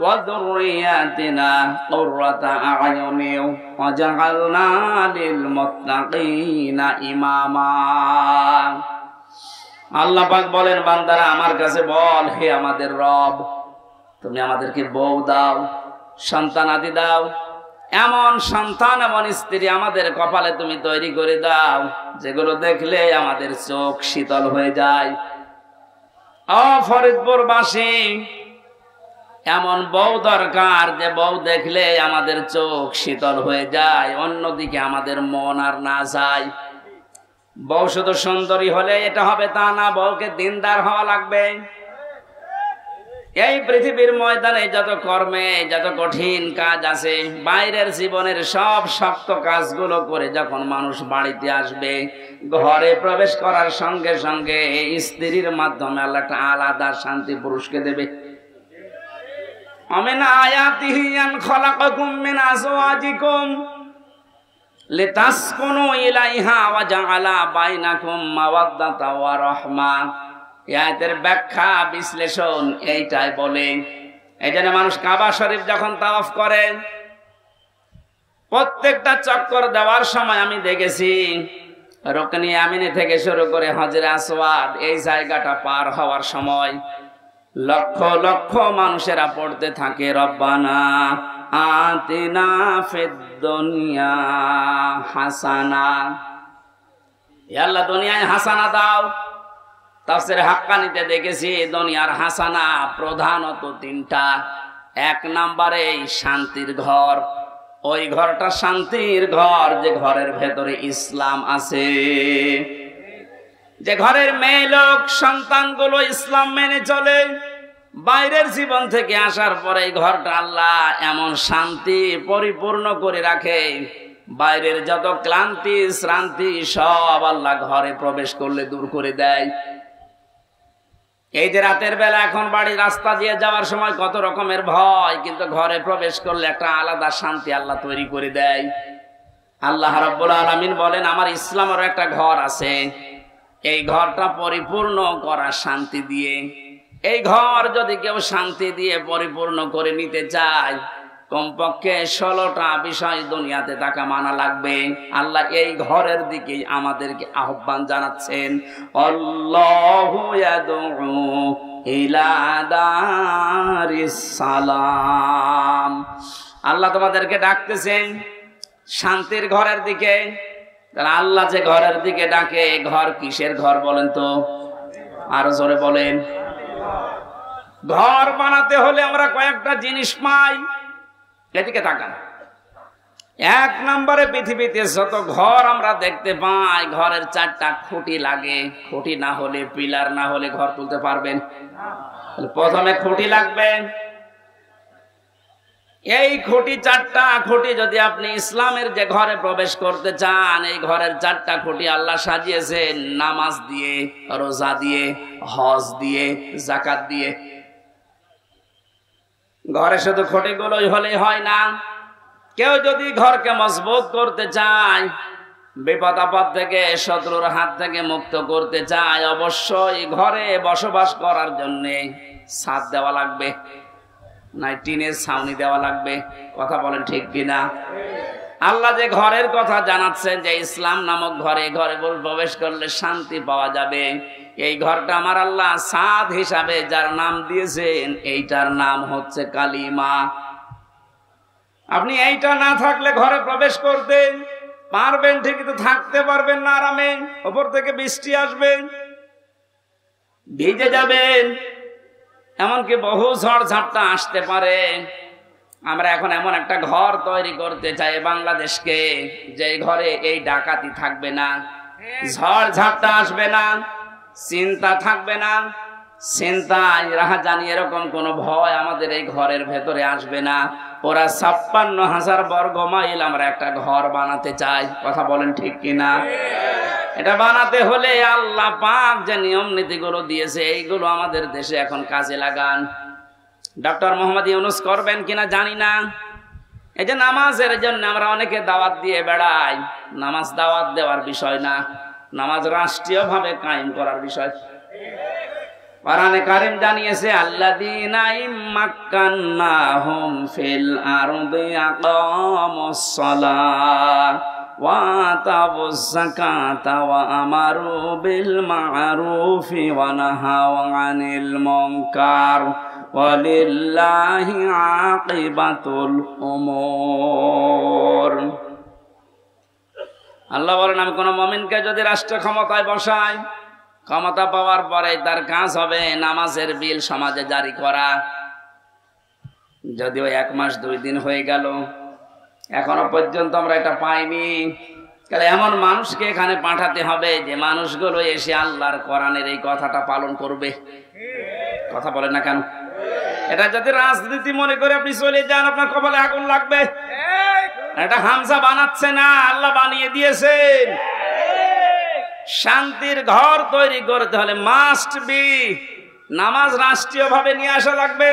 ওয়া যুররিয়াতিনা কুররাতা আ'য়ুনিন ওয়াজআলনা লিল মুত্তাকিনা ইমামা। আল্লাহ পাক বলেন, বান্দারা আমার কাছে বল, হে আমাদের রব, তুমি আমাদেরকে বউ দাও, সন্তান আদি দাও, এমন সন্তান এমন স্ত্রী আমাদের কপালে তুমি তৈরি করে দাও যেগুলো দেখলে আমাদের চোখ শীতল হয়ে যায়। ফরিদপুরবাসী এমন বউ দরকার যে বউ দেখলে আমাদের চোখ শীতল হয়ে যায়, অন্যদিকে আমাদের মন আর না যায়। বউ শুধু সুন্দরী হলে এটা হবে তা না, বউকে দিনদার হওয়া লাগবে। এই পৃথিবীর ময়দানে যত কর্মে যত কঠিন কাজ আছে, বাইরের জীবনের সব শক্ত কাজগুলো করে যখন মানুষ বাড়িতে আসবে, ঘরে প্রবেশ করার সঙ্গে সঙ্গে স্ত্রীর মাধ্যমে আল্লাহ একটা আলাদা শান্তি পুরুষকে দেবে। আমিন আয়াতিহি আন খালাকাকুম মিন আজওয়াজিকুম লিতাসকুনু ইলাইহা ওয়া জাআলা বাইনাকুম মাওয়াদ্দাতা ওয়া রাহমা। আয়াতের ব্যাখ্যা বিশ্লেষণ এইটাই বলে। এই জন্য মানুষ কাবা শরীফ যখন তাওয়াফ করে, প্রত্যেকটা চক্কর দেওয়ার সময় আমি দেখেছি রুকনে আমিনে থেকে শুরু করে হজরে আসওয়াদ, এই জায়গাটা পার হওয়ার সময় লক্ষ লক্ষ মানুষেরা পড়তে থাকে রব্বানা আতিনা ফিদ দুনিয়া হাসানা। হে আল্লাহ, দুনিয়ায় হাসানা দাও। তাফসীরে হাক্কানিতে দেখেছি দুনিয়ার হাসানা প্রধানত 3টা। 1 নম্বরে শান্তির ঘর। ওই ঘরটা শান্তির ঘর যে ঘরের ভেতরে ইসলাম আছে, যে ঘরের মেয়ে লোক সন্তানগুলো ইসলাম মেনে চলে। বাইরের জীবন থেকে আসার পরে এই ঘরটা আল্লাহ এমন শান্তি পরিপূর্ণ করে রাখে, বাইরের যত ক্লান্তি শ্রান্তি সব আল্লাহ ঘরে প্রবেশ করলে দূর করে দেয়। এই যে রাতের বেলা এখন বাড়ির রাস্তা দিয়ে যাওয়ার সময় কত রকমের ভয়, কিন্তু ঘরে প্রবেশ করলে একটা আলাদা শান্তি আল্লাহ তৈরি করে দেয়। আল্লাহ রাব্বুল আলামিন বলেন, আমার ইসলামের একটা ঘর আছে, এই ঘরটা পরিপূর্ণ করা শান্তি দিয়ে। এই ঘর যদি কেউ শান্তি দিয়ে পরিপূর্ণ করে নিতে চায়, কমপক্ষে 16টা বিষয় দুনিয়াতে তাকে মানা লাগবে। আল্লাহ এই ঘরের দিকে আমাদেরকে আহ্বান জানাচ্ছেন, আল্লাহু ইয়াদউ ইলা দারিস সালাম। আল্লাহ তোমাদেরকে ডাকতেছেন শান্তির ঘরের দিকে। তাহলে আল্লাহ যে ঘরের দিকে ডাকে, ঘর কিসের ঘর বলেন তো? আরো জোরে বলেন। ঘর বানাতে হলে আমরা কয়েকটা জিনিস পাই, এদিকে তাকান। 1 নম্বরে পৃথিবীতে যত ঘর আমরা দেখতে পাই, ঘরের 4টা খুঁটি লাগে। খুঁটি না হলে, পিলার না হলে ঘর তুলতে পারবেন? প্রথমে খুঁটি লাগবে। এই খুঁটি 4টা খুঁটি যদি আপনি ইসলামের যে ঘরে প্রবেশ করতে চান, এই ঘরের 4টা খুঁটি আল্লাহ সাজিয়েছেন নামাজ দিয়ে, রোজা দিয়ে, হজ দিয়ে, যাকাত দিয়ে। ঘরে শুধু খুঁটিগুলোই হলেই হয় না। কেউ যদি ঘরকে মজবুত করতে চায়, বিপদ আপদ থেকে শত্রুর হাত থেকে মুক্ত করতে চায়, অবশ্যই ঘরে বসবাস করার জন্য ছাদ দেওয়া লাগবে, নাই টিনের ছাউনি দেওয়া লাগবে। কথা বলেন ঠিক কিনা? আল্লাহ যে ঘরের কথা জানাচ্ছেন যে ইসলাম নামক ঘরে প্রবেশ করলে শান্তি পাওয়া যাবে, এই ঘরটা আমার আল্লাহ সাদ হিসাবে যার নাম দিয়েছেন এইটার নাম হচ্ছে কালিমা। আপনি এইটা না থাকলে ঘরে প্রবেশ করতে পারবেন ঠিকই, তো থাকতে পারবেন না আরামে। ওপর থেকে বৃষ্টি আসবে, ভিজে যাবেন, এমনকি বহু ঝড় ঝাপটা আসতে পারে। আমরা এখন এমন একটা ঘর তৈরি করতে চাই বাংলাদেশকে, যে ঘরে এই ডাকাতি থাকবে না, ঝড় ঝাপটা আসবে না, চিন্তা থাকবে না, চিন্তা রাহাজানি এরকম কোন ভয় আমাদের এই ঘরের ভেতরে আসবে না। ওরা ৫৬,০০০ বর্গ মাইল আমরা একটা ঘর বানাতে চাই। কথা বলেন ঠিক কিনা? এটা বানাতে হলে আল্লাহ পাক যে নিয়ম নীতিগুলো দিয়েছে এইগুলো আমাদের দেশে এখন কাজে লাগান। ডক্টর মোহাম্মদ ইউনূস করবেন কিনা জানি না। এই যে নামাজের জন্য আমরা অনেকে দাওয়াত দিয়ে বেড়াই, নামাজ দাওয়াত দেওয়ার বিষয় না, নামাজ রাষ্ট্রীয়ভাবে কায়েম করার বিষয়। কোরআনে কারীম জানিয়েছে আল্লাযীনা ইম্মাক্কান্নাহুম ফিল আরদি আকামুস সালাহ ওয়া আতাবুজ যাকাতা ওয়া আমারু বিল মা'রুফি ওয়া নাহাউ আনিল মুনকার ওয়ালিল্লাহি আকিবাতুল উমুর। আল্লাহ বলেন, আমি কোন মুমিনকে যদি রাষ্ট্র ক্ষমতায় বসাই, ক্ষমতা পাওয়ার পরে তার কাজ হবে নামাজের বিল সমাজে জারি করা। যদিও 1 মাস 2 দিন হয়ে গেল, এখনো পর্যন্ত আমরা এটা পাইনি। তাহলে এমন মানুষকে এখানে পাঠাতে হবে যে মানুষগুলো এসে আল্লাহর কোরআনের এই কথাটা পালন করবে। কথা বলেন না কেন? এটা যদি রাজনীতি মনে করে আপনি চলে যান, আপনার কপালে আগুন লাগবে। এটা হামজা বানাচ্ছে না, আল্লাহ বানিয়ে দিয়েছেন। শান্তির ঘর তৈরি করতে হলে মাস্ট বি নামাজ রাষ্ট্রীয় ভাবে নিয়ে আসা লাগবে।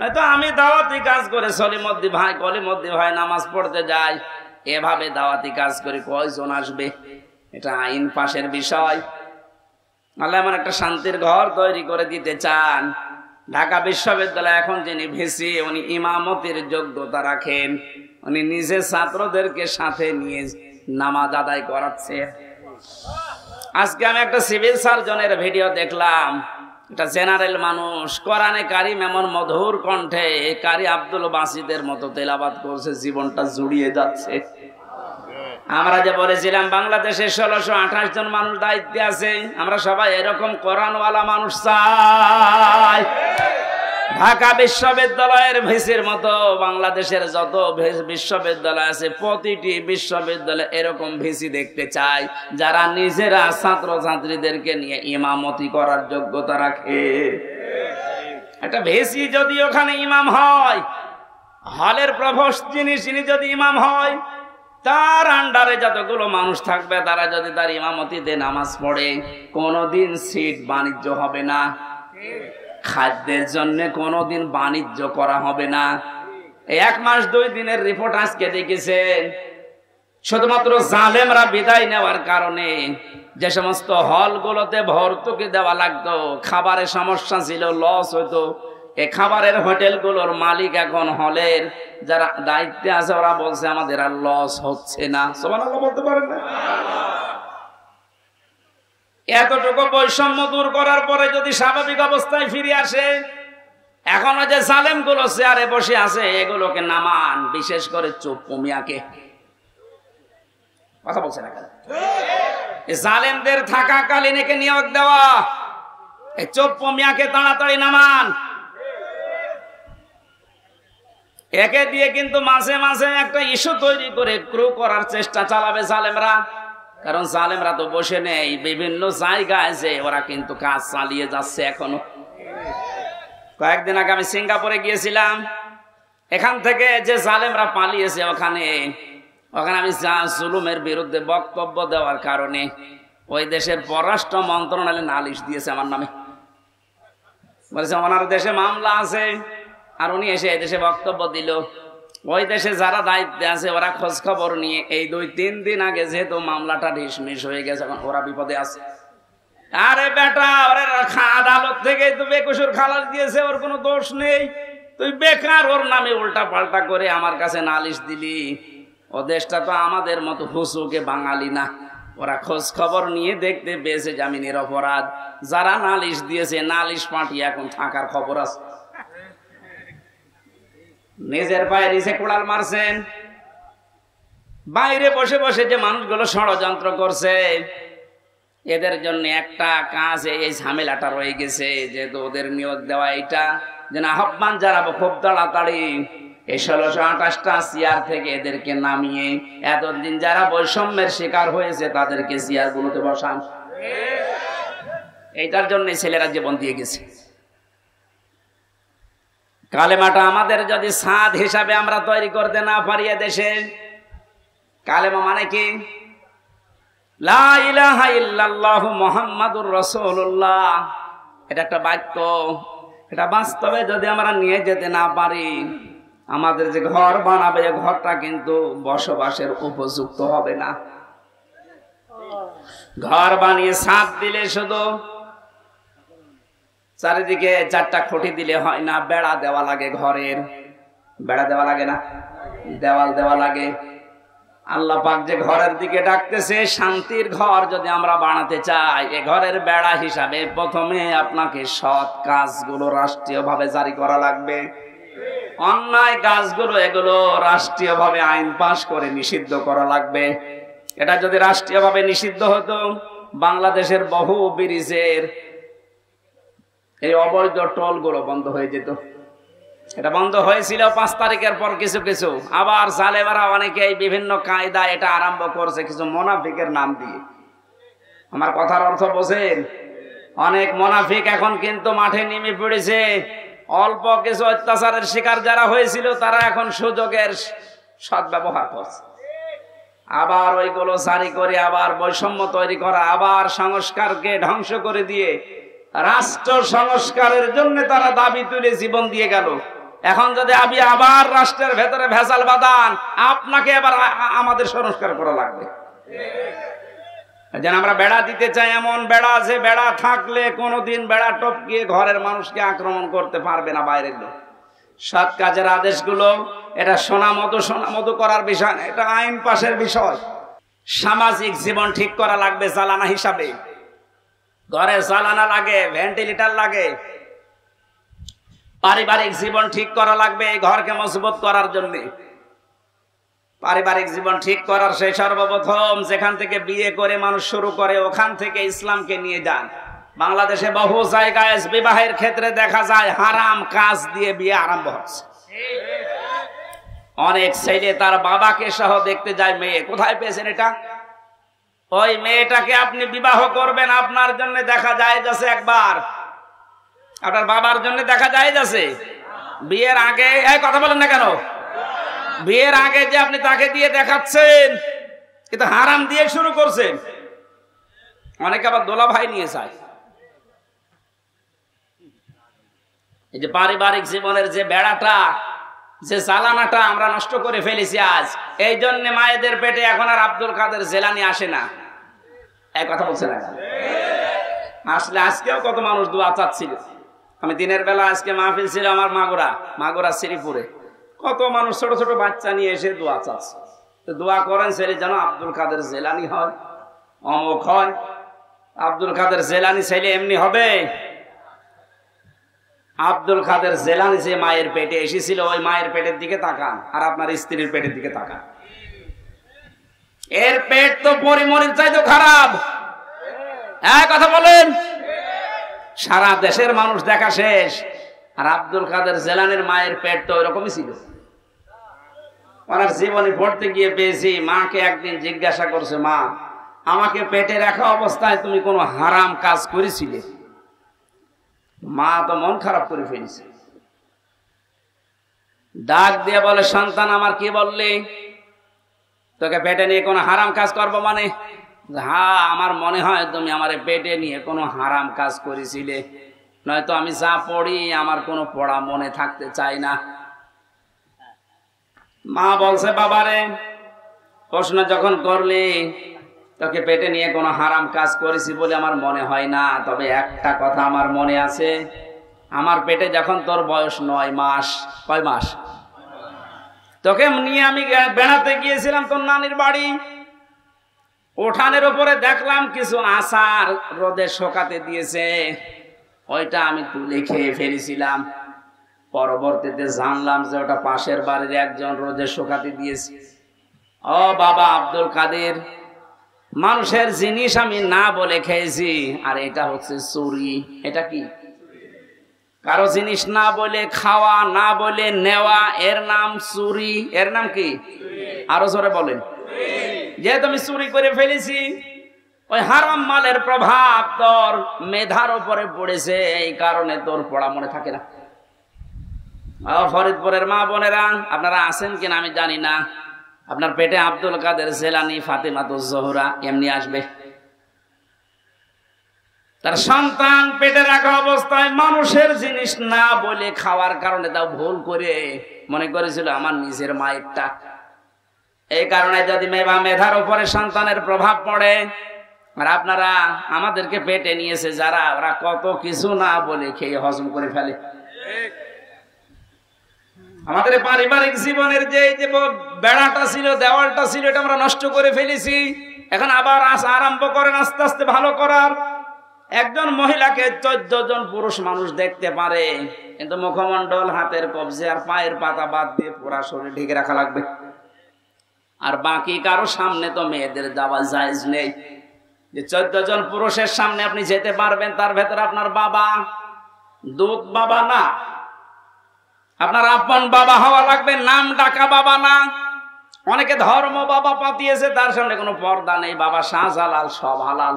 হয়তো আমি দাওয়াতি কাজ করে সলিমদ্দি ভাই কলিমদ্দি ভাই নামাজ পড়তে যাই, এভাবে দাওয়াতি কাজ করে কয়জন আসবে? এটা আইন পাশের বিষয়। আল্লাহ এমন একটা শান্তির ঘর তৈরি করে দিতে চান। ঢাকা বিশ্ববিদ্যালয় এখন যিনি ভিসি, উনি ইমামতির যোগ্যতা রাখেন, উনি নিজে ছাত্রদেরকে সাথে নিয়ে নামাজ আদায় করাচ্ছে। আজকে আমি একটা সিভিল সার্জনের ভিডিও দেখলাম, এটা জেনারেল মানুষ, কোরআনে কারীম এমন মধুর কণ্ঠে কারি আব্দুল বাসিদের মতো তেলাওয়াত করছে, জীবনটা জুড়িয়ে যাচ্ছে। আমরা যে বলেছিলাম বাংলাদেশে ১৬২৮ জন মানুষ দায়িত্বে আছে, আমরা সবাই এরকম কোরআনওয়ালা মানুষ চাই। ঢাকা বিশ্ববিদ্যালয়ের ভিসির মতো বাংলাদেশের যত বিশ্ববিদ্যালয় আছে, প্রতিটি বিশ্ববিদ্যালয়ে এরকম ভিসি দেখতে চাই যারা নিজেরা ছাত্র ছাত্রীদেরকে নিয়ে ইমামতি করার যোগ্যতা রাখে। একটা ভিসি যদি ওখানে ইমাম হয়, হলের প্রভোস্ট যিনি যদি ইমাম হয়, তার আন্ডারে যতগুলো মানুষ থাকবে তারা যদি তার ইমামতিতে নামাজ পড়ে, কোনোদিন সিট বাণিজ্য হবে না। খাদ্যের জন্য কোনোদিন বাণিজ্য করা হবে না। 1 মাস 2 দিনের রিপোর্ট আজকে দেখেছেন, শুধুমাত্র জালেমরা বিদায় নেওয়ার কারণে যে সমস্ত হলগুলোতে ভর্তুকি দেওয়া লাগতো, খাবারের সমস্যা ছিল, লস হতো, এই খাবারের হোটেলগুলোর মালিক এখন হলের যারা দায়িত্বে আছে ওরা বলছে আমাদের আর লস হচ্ছে না। সুবহানাল্লাহ বলতে পারেন না? এতটুকু বৈষম্য দূর করার পরে যদি স্বাভাবিক অবস্থায় ফিরে আসে, এখনো যে জালেম গুলো চেয়ারে বসে আছে এগুলোকে নামান, বিশেষ করে চপ্পু মিয়াকে। কথা বলছে না কেন? জালেমদের থাকাকালীন একে নিয়োগ দেওয়া, এই চপ্পু মিয়াকে তাড়াতাড়ি নামান। একে দিয়ে কিন্তু মাঝে মাঝে একটা ইস্যু তৈরি করে ক্রু করার চেষ্টা চালাবে জালেমরা। কারণ জালেমরা তো বসে নেই, বিভিন্ন জায়গায় যে ওরা কিন্তু কাজ চালিয়ে যাচ্ছে এখনো। কয়েকদিন আগে আমি সিঙ্গাপুরে গিয়েছিলাম, এখান থেকে যে জালেমরা পালিয়েছে ওখানে আমি জুলুমের বিরুদ্ধে বক্তব্য দেওয়ার কারণে ওই দেশের পররাষ্ট্র মন্ত্রণালয় নালিশ দিয়েছে আমার নামে। বলেছে ওনার দেশে মামলা আছে, আর উনি এসে এই দেশে বক্তব্য দিল। ওই দেশে যারা দায়িত্বে আছে ওরা খোঁজ খবর নিয়ে এই 2-3 দিন আগে যেহেতু মামলাটা ঢিসমিস হয়ে গেছে, এখন ওরা বিপদে আছে। আরে বেটা, ওরা আদালত থেকে তো বেকসুর খালাস দিয়েছে, ওর কোনো দোষ নেই, তুই বেকার ওর নামে উল্টা পাল্টা করে আমার কাছে নালিশ দিলি। ও দেশটা তো আমাদের মতো হুসুকে বাঙালি না, ওরা খোঁজ খবর নিয়ে দেখতে পেয়েছে জামিনের অপরাধ, যারা নালিশ দিয়েছে নালিশ পাঠিয়ে এখন থাকার খবর আছে। নিজের পায়ে নিচে কোড়াল মারছেন, বাইরে বসে বসে যে মানুষগুলো ষড়যন্ত্র করছে এদের জন্য একটা কাজ, এই ঝামেলাটা রয়ে গেছে, যেহেতু ওদের নিয়োগ দেওয়া এটা যেন আহ্বান জানাবো খুব তাড়াতাড়ি এই 1628টা চেয়ার থেকে এদেরকে নামিয়ে এতদিন যারা বৈষম্যের শিকার হয়েছে তাদেরকে চেয়ার গুলোতে বসান। এইটার জন্য ছেলেরা জীবন দিয়ে গেছে। কালেমাটা আমাদের যদি ছাদ হিসাবে আমরা তৈরি করতে না পারি দেশে, কালেমা মানে কি? লা ইলাহা ইল্লাল্লাহু মুহাম্মাদুর রাসূলুল্লাহ, এটা একটা বাক্য, এটা বাস্তবে যদি আমরা নিয়ে যেতে না পারি আমাদের যে ঘর বানাবে ঘরটা কিন্তু বসবাসের উপযুক্ত হবে না। ঘর বানিয়ে ছাদ দিলে শুধু চারিদিকে 4টা খুঁটি দিলে হয় না, বেড়া দেওয়া লাগে, ঘরের বেড়া দেওয়া লাগে না, দেওয়াল দেওয়া লাগে। আল্লাহ পাক যে ঘরের দিকে ডাকতেছে, শান্তির ঘর যদি আমরা বানাতে চাই এ ঘরের বেড়া হিসাবে প্রথমে আপনাকে সৎ কাজগুলো রাষ্ট্রীয়ভাবে জারি করা লাগবে। অন্যায় কাজগুলো এগুলো রাষ্ট্রীয়ভাবে আইন পাশ করে নিষিদ্ধ করা লাগবে। এটা যদি রাষ্ট্রীয়ভাবে নিষিদ্ধ হতো বাংলাদেশের বহু ব্রিজের এই অবৈধ টোলগুলো বন্ধ হয়ে যেত। এটা বন্ধ হয়েছিল 5 তারিখের পর কিছু কিছু, আবার জালেমারা অনেকে এই বিভিন্ন কায়দা এটা আরম্ভ করছে কিছু মুনাফিকের নাম দিয়ে। আমার কথার অর্থ বোঝেন? অনেক মুনাফিক এখন কিন্তু মাঠে নেমে পড়েছে। অল্প কিছু অত্যাচারের শিকার যারা হয়েছিল তারা এখন সুযোগের সদ্ব্যবহার করছে, আবার ওইগুলো জারি করে আবার বৈষম্য তৈরি করা, আবার সংস্কারকে ধ্বংস করে দিয়ে রাষ্ট্র সংস্কারের জন্য তারা দাবি তুলে জীবন দিয়ে গেল। এখন যদি আপনি আবার রাষ্ট্রের ভেতরে ভেজাল বাঁধান আপনাকে আবার আমাদের সংস্কার করা লাগবে। যেন আমরা বেড়া দিতে চাই, এমন বেড়া যে বেড়া থাকলে কোনোদিন বেড়া টপকিয়ে ঘরের মানুষকে আক্রমণ করতে পারবে না বাইরের লোক। সৎ কাজের আদেশগুলো এটা সোনা মতো করার বিষয় না, এটা আইন পাশের বিষয়। সামাজিক জীবন ঠিক করা লাগবে জ্বালানা হিসাবে, ঘরে জ্বালানা লাগে, ভেন্টিলেটর লাগে। পারিবারিক জীবন ঠিক করা লাগবে এই ঘরকে মজবুত করার জন্য। পারিবারিক জীবন ঠিক করার সেই সর্বপ্রথম যেখান থেকে বিয়ে করে মানুষ শুরু করে ওখান থেকে ইসলামকে নিয়ে যান। বাংলাদেশে বহু জায়গায় বিবাহের ক্ষেত্রে দেখা যায় হারাম কাজ দিয়ে বিয়ে আরম্ভ হচ্ছে। অনেক ছেলে তার বাবাকে সহ দেখতে যায় মেয়ে। কোথায় পেয়েছেন এটা? ওই মেয়েটাকে আপনি বিবাহ করবেন আপনার জন্য দেখা যায় যাচ্ছে একবার, আপনার বাবার জন্য দেখা যায় যাচ্ছে বিয়ের আগে। এই কথা বলেন না কেন? বিয়ের আগে যে আপনি তাকে দিয়ে দেখাচ্ছেন কিন্তু হারাম দিয়ে শুরু করছেন। অনেকে আবার দোলা ভাই নিয়ে যায়। এই যে পারিবারিক জীবনের যে বেড়াটা, যে জ্বালানাটা আমরা নষ্ট করে ফেলেছি আজ, এই জন্য মায়েদের পেটে এখন আর আব্দুল কাদের জেলানি আসে না। এই কথা বলছে না? আসলে আজকেও কত মানুষ দোয়া চাচ্ছিল। আমি দিনের বেলা আজকে মাহফিল ছিল আমার মাগুরা শ্রীপুরে, কত মানুষ ছোট ছোট বাচ্চা নিয়ে এসে দোয়া চাচ্ছে। তো দোয়া করেন ছেলে যেন আব্দুল কাদের জেলানি হয়, অমুক হয়। আব্দুল কাদের জেলানি ছেলে এমনি হবে? আব্দুল কাদের জেলানি যে মায়ের পেটে এসেছিল ওই মায়ের পেটের দিকে তাকান আর আপনার স্ত্রীর পেটের দিকে তাকান, এর পেট তো পরিমরির চাইতে খারাপ। হ্যাঁ কথা বলেন? সারা দেশের মানুষ দেখা শেষ, আর আব্দুল কাদের জেলানির মায়ের পেট তো ওইরকমই ছিল। ওনার জীবনে পড়তে গিয়ে পেয়েছি, মাকে একদিন জিজ্ঞাসা করছে, মা আমাকে পেটে রাখা অবস্থায় তুমি কোনো হারাম কাজ করেছিলে? মা তো মন খারাপ করে ফেলেছে, ডাক দিয়ে বলে, সন্তান আমার কি বললি? তোকে পেটে নিয়ে কোনো হারাম কাজ করবো মানে? হ্যাঁ আমার মনে হয় তুমি আমার পেটে নিয়ে কোনো হারাম কাজ করেছিলে, নয়তো আমি যা পড়ি আমার কোনো পড়া মনে থাকতে চাই না। মা বলছে, বাবারে প্রশ্ন যখন করলি তোকে পেটে নিয়ে কোনো হারাম কাজ করেছি বলে আমার মনে হয় না, তবে একটা কথা আমার মনে আছে, আমার পেটে যখন তোর বয়স 9 মাস, কয় মাস? তোকে নিয়ে আমি বেড়াতে গিয়েছিলাম তোর নানির বাড়ি, উঠানের উপরে দেখলাম কিছু আচার রোদে শুকাতে দিয়েছে, ওইটা আমি তুলে খেয়ে ফেলেছিলাম। পরবর্তীতে জানলাম যে ওটা পাশের বাড়ির একজন রোদে শুকাতে দিয়েছে। ও বাবা আব্দুল কাদের, মানুষের জিনিস আমি না বলে খেয়েছি, আর এটা হচ্ছে চুরি। এটা কি? কারো জিনিস না বলে খাওয়া, না বলে নেওয়া, এর নাম চুরি। এর নাম কি? আরো জোরে বলেন। যেহেতু আমি চুরি করে ফেলেছি, ওই হারাম মালের প্রভাব তোর মেধার উপরে পড়েছে, এই কারণে তোর পড়া মনে থাকে না। ফরিদপুরের মা বোনেরা, আপনারা আছেন কিনা আমি জানি না, আপনার পেটে আব্দুল কাদের জেলানি, ফাতেমাতুজ জোহরা এমনি আসবে। তার সন্তান পেটে রাখা অবস্থায় মানুষের জিনিস না বলে খাওয়ার কারণে তাও ভুল করে মনে করেছিল আমার নিজের মায়েরটা। এই কারণে যদি মেধার উপরে সন্তানের প্রভাব পড়ে, আর আপনারা আমাদেরকে পেটে নিয়েছে যারা, ওরা কত কিছু না বলে খেয়ে হজম করে ফেলে। আমাদের পারিবারিক জীবনের যে বেড়াটা ছিল, দেওয়ালটা ছিল, এটা আমরা নষ্ট করে ফেলেছি। এখন আবার আরম্ভ করেন আস্তে আস্তে ভালো করার। একজন মহিলাকে 14 জন পুরুষ মানুষ দেখতে পারে, কিন্তু মুখমণ্ডল, হাতের কবজি আর পায়ের পাতা বাদ দিয়ে পুরা শরীর ঢেকে রাখা লাগবে। আর বাকি কারো সামনে তো মেয়েদের যাওয়া জায়েজ নেই। যে 14 জন পুরুষের সামনে আপনি যেতে পারবেন, তার ভেতরে আপনার বাবা, দুধ বাবা না, আপনার আপন বাবা হওয়া লাগবে, নাম ডাকা বাবা না। অনেকে ধর্ম বাবা পাতিয়েছে, তার সামনে কোনো পর্দা নেই, বাবা শাহজালাল, সব হালাল।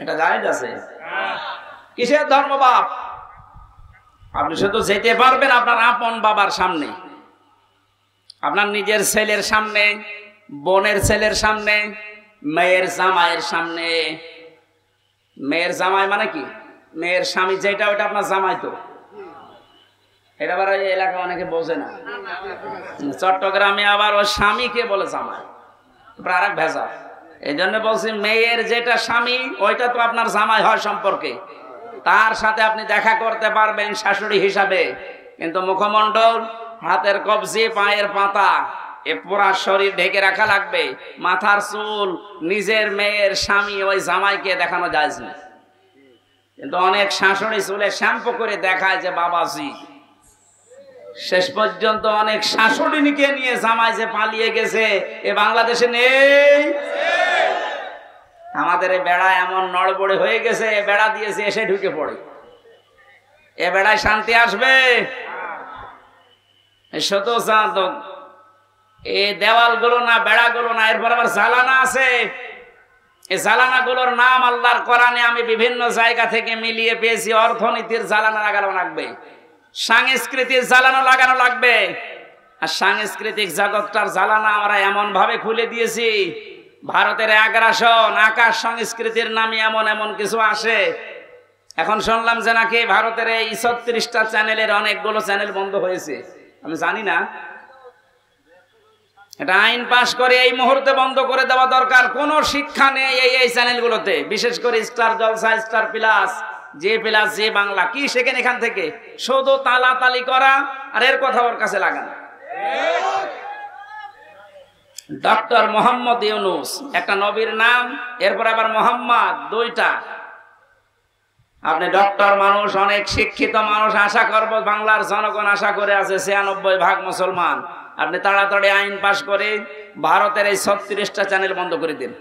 এটা জায়েজ আছে? কিসের ধর্ম বাপ? আপনি শুধু যেতে পারবেন আপনার আপন বাবার সামনে, আপনার নিজের ছেলের সামনে, বোনের ছেলের সামনে, মেয়ের জামাইয়ের সামনে। মেয়ের জামাই মানে কি? মেয়ের স্বামী যেটা, ওইটা আপনার জামাই। তো এটা আবার এই এলাকা অনেকে বোঝে না। চট্টগ্রামে আবার ওই স্বামীকে বলে জামাই, আর এক ভেজা। এই জন্য বলছি, মেয়ের যেটা স্বামী ওইটা তো আপনার জামাই হয় সম্পর্কে, তার সাথে আপনি দেখা করতে পারবেন শাশুড়ি হিসাবে, কিন্তু মুখমণ্ডল, হাতের কবজি, পায়ের পাতা, এ পুরা শরীর ঢেকে রাখা লাগবে। মাথার চুল নিজের মেয়ের স্বামী ওই জামাইকে দেখানো যায় না। কিন্তু অনেক শাশুড়ি চুলে শ্যাম্পু করে দেখায় যে বাবাজি। শেষ পর্যন্ত অনেক শাশুড়িকে নিয়ে জামাই যে পালিয়ে গেছে, এ বাংলাদেশে নেই। আমাদের এই বেড়া এমন নড়বড়ে হয়ে গেছে, এ বেড়া দিয়েছে এসে ঢুকে পড়ে। এ বেড়ায় শান্তি আসবে? এই দেওয়াল গুলো না, বেড়া গুলো না, এরপর আবার জালানা আছে। এই জালানা গুলোর নাম আল্লাহর কোরআনে আমি বিভিন্ন জায়গা থেকে মিলিয়ে পেয়েছি। অর্থনীতির জালানা লাগানো লাগবে, সাংস্কৃতিক জ্বালানো লাগানো লাগবে। আর সাংস্কৃতিক জগৎটার জ্বালানা আমরা এমন ভাবে খুলে দিয়েছি, ভারতের আগ্রাসন, আকাশ সংস্কৃতির নামে এমন এমন কিছু আসে। এখন শুনলাম যে নাকি ভারতের এই 36টা চ্যানেলের অনেকগুলো চ্যানেল বন্ধ হয়েছে। আমি জানি না, এটা আইন পাশ করে এই মুহূর্তে বন্ধ করে দেওয়া দরকার। কোন শিক্ষা নেই এই চ্যানেলগুলোতে, বিশেষ করে স্টার জলসা, স্টার প্লাস, যে প্লাস, যে বাংলা, কি শেখেন এখান থেকে? শুধু তালাতালি করা আর এর কথা ওর কাছে লাগানো। ডক্টর মোহাম্মদ ইউনুস একটা নবীর নাম, এরপর আবার মোহাম্মদ, দুইটা। আপনি ডক্টর মানুষ, অনেক শিক্ষিত মানুষ, আশা করব বাংলার জনগণ আশা করে আছে 96% মুসলমান। আপনি তাড়াতাড়ি আইন পাশ করে ভারতের এই 36টা চ্যানেল বন্ধ করে দিন।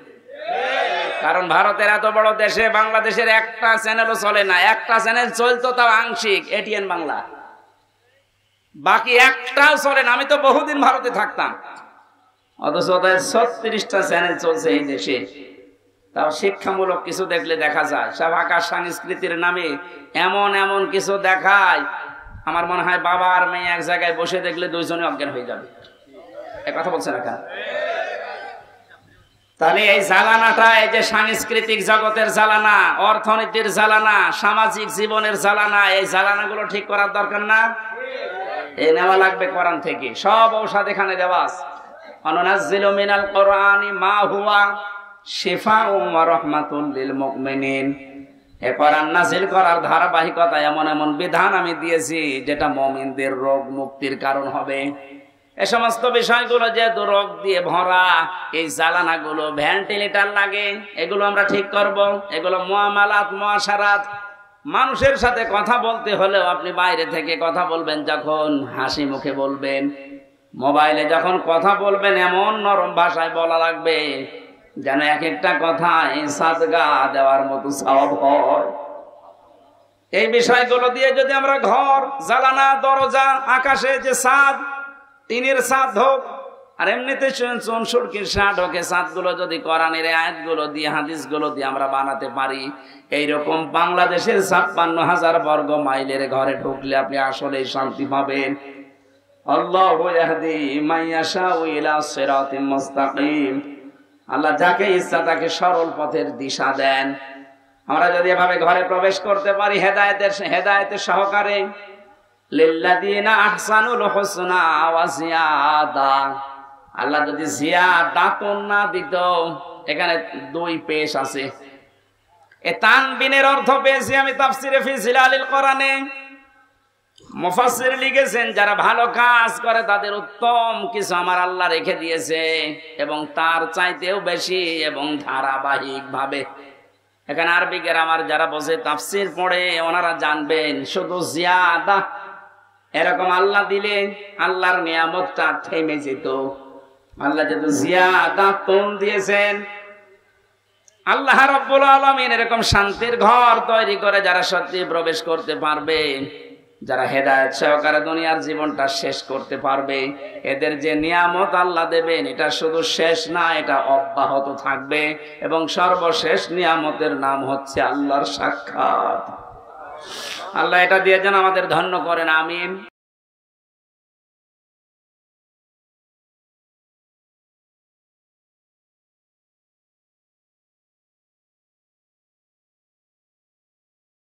কারণ ভারতের এত বড় দেশে বাংলাদেশের একটা চ্যানেলও চলে না। একটা চ্যানেল চলতো তাও আংশিক, এটিএন বাংলা, বাকি একটাও চলে না। আমি তো বহুদিন ভারতে থাকতাম, অথচ 36টা চ্যানেল চলছে এই দেশে। তাও শিক্ষামূলক কিছু দেখলে দেখা যায়, সব আকাশ সংস্কৃতির নামে এমন এমন কিছু দেখায়। আমার মনে হয় বাবা আর মেয়ে এক জায়গায় বসে দেখলে দুইজনে অজ্ঞান হয়ে যাবে। এ কথা বলছে না কেন? তাহলে এই জ্বালানাটা, এই যে সাংস্কৃতিক জগতের জ্বালানা, অর্থনীতির জ্বালানা, সামাজিক জীবনের জ্বালানা, এই জ্বালানাগুলো ঠিক করার দরকার না? এই নেওয়া লাগবে কোরআন থেকে। সব ঔষধ এখানে দেওয়া আছে। অনুনাজ্জিলু মিনাল কোরআনি মা হুয়া শিফাউন ওয়া রাহমাতুল লিল মুমিনিন। এ কোরআন নাযিল করার ধারাবাহিকতা এমন এমন বিধান আমি দিয়েছি যেটা মুমিনদের রোগ মুক্তির কারণ হবে। এ সমস্ত বিষয়গুলো যেহেতু রোগ দিয়ে ভরা, এই জ্বালানাগুলো ভেন্টিলেটর লাগে, এগুলো আমরা ঠিক করব। এগুলো মুআমালাত, মুআশারাত, মানুষের সাথে কথা বলতে হলেও আপনি বাইরে থেকে কথা বলবেন, যখন হাসি মুখে বলবেন। মোবাইলে যখন কথা বলবেন এমন নরম ভাষায় বলা লাগবে যেন এক একটা কথায় সাদগা দেওয়ার মতো সওয়াব হয়। এই বিষয়গুলো দিয়ে যদি আমরা ঘর, জানালা, দরজা, আকাশে যে ছাদ, টিনের ছাদ হোক, আর এমনিতে চুনসুরকির ছাদ হোক, এই ছাদগুলো যদি কোরআনের আয়াতগুলো দিয়ে, হাদিসগুলো দিয়ে আমরা বানাতে পারি, এইরকম বাংলাদেশের ৫৬,০০০ বর্গ মাইলের ঘরে ঢুকলে আপনি আসলেই শান্তি পাবেন। আল্লাহু ইয়াহদি মান ইয়াশাউ ইলা সিরাতিম মুস্তাকিম। আল্লাহ যাকে ইচ্ছা তাকে সরল পথের দিশা দেন। আমরা যদি এভাবে ঘরে প্রবেশ করতে পারি হেদায়েতের সহকারে, লিল্লাযিনা আহসানুল হুসনা ওয়া জিয়াদা, আল্লাহ যদি জিয়াদাতুন না দিত, এখানে ২ পেশ আছে। এ তানবিনের অর্থ পেয়েছি আমি তাফসিরে ফি জিলালিল কোরআনে। মুফাসসির লিখেছেন যারা ভালো কাজ করে তাদের উত্তম কিছু আমার আল্লাহ রেখে দিয়েছে, এবং তার চাইতেও বেশি এবং ধারাবাহিক ভাবে। এখানে আরবি গ্রামার যারা বসে তাফসির পড়ে ওনারা জানবেন, শুধু জিয়াদা এরকম আল্লাহ দিলে আল্লাহর নিয়ামতটা থেমে যেত। আল্লাহ যেহেতু জিয়াদাতুন দিয়েছেন, আল্লাহ রাব্বুল আলামিন এরকম শান্তির ঘর তৈরি করে যারা সত্যি প্রবেশ করতে পারবে, যারা হেদায়েত সহকারে দুনিয়ার জীবনটা শেষ করতে পারবে, এদের যে নিয়ামত আল্লাহ দেবেন এটা শুধু শেষ না, এটা অব্যাহত থাকবে। এবং সর্বশেষ নিয়ামতের নাম হচ্ছে আল্লাহর সাক্ষাৎ। আল্লাহ এটা দিয়ে যেন আমাদের ধন্য করেন, আমিন।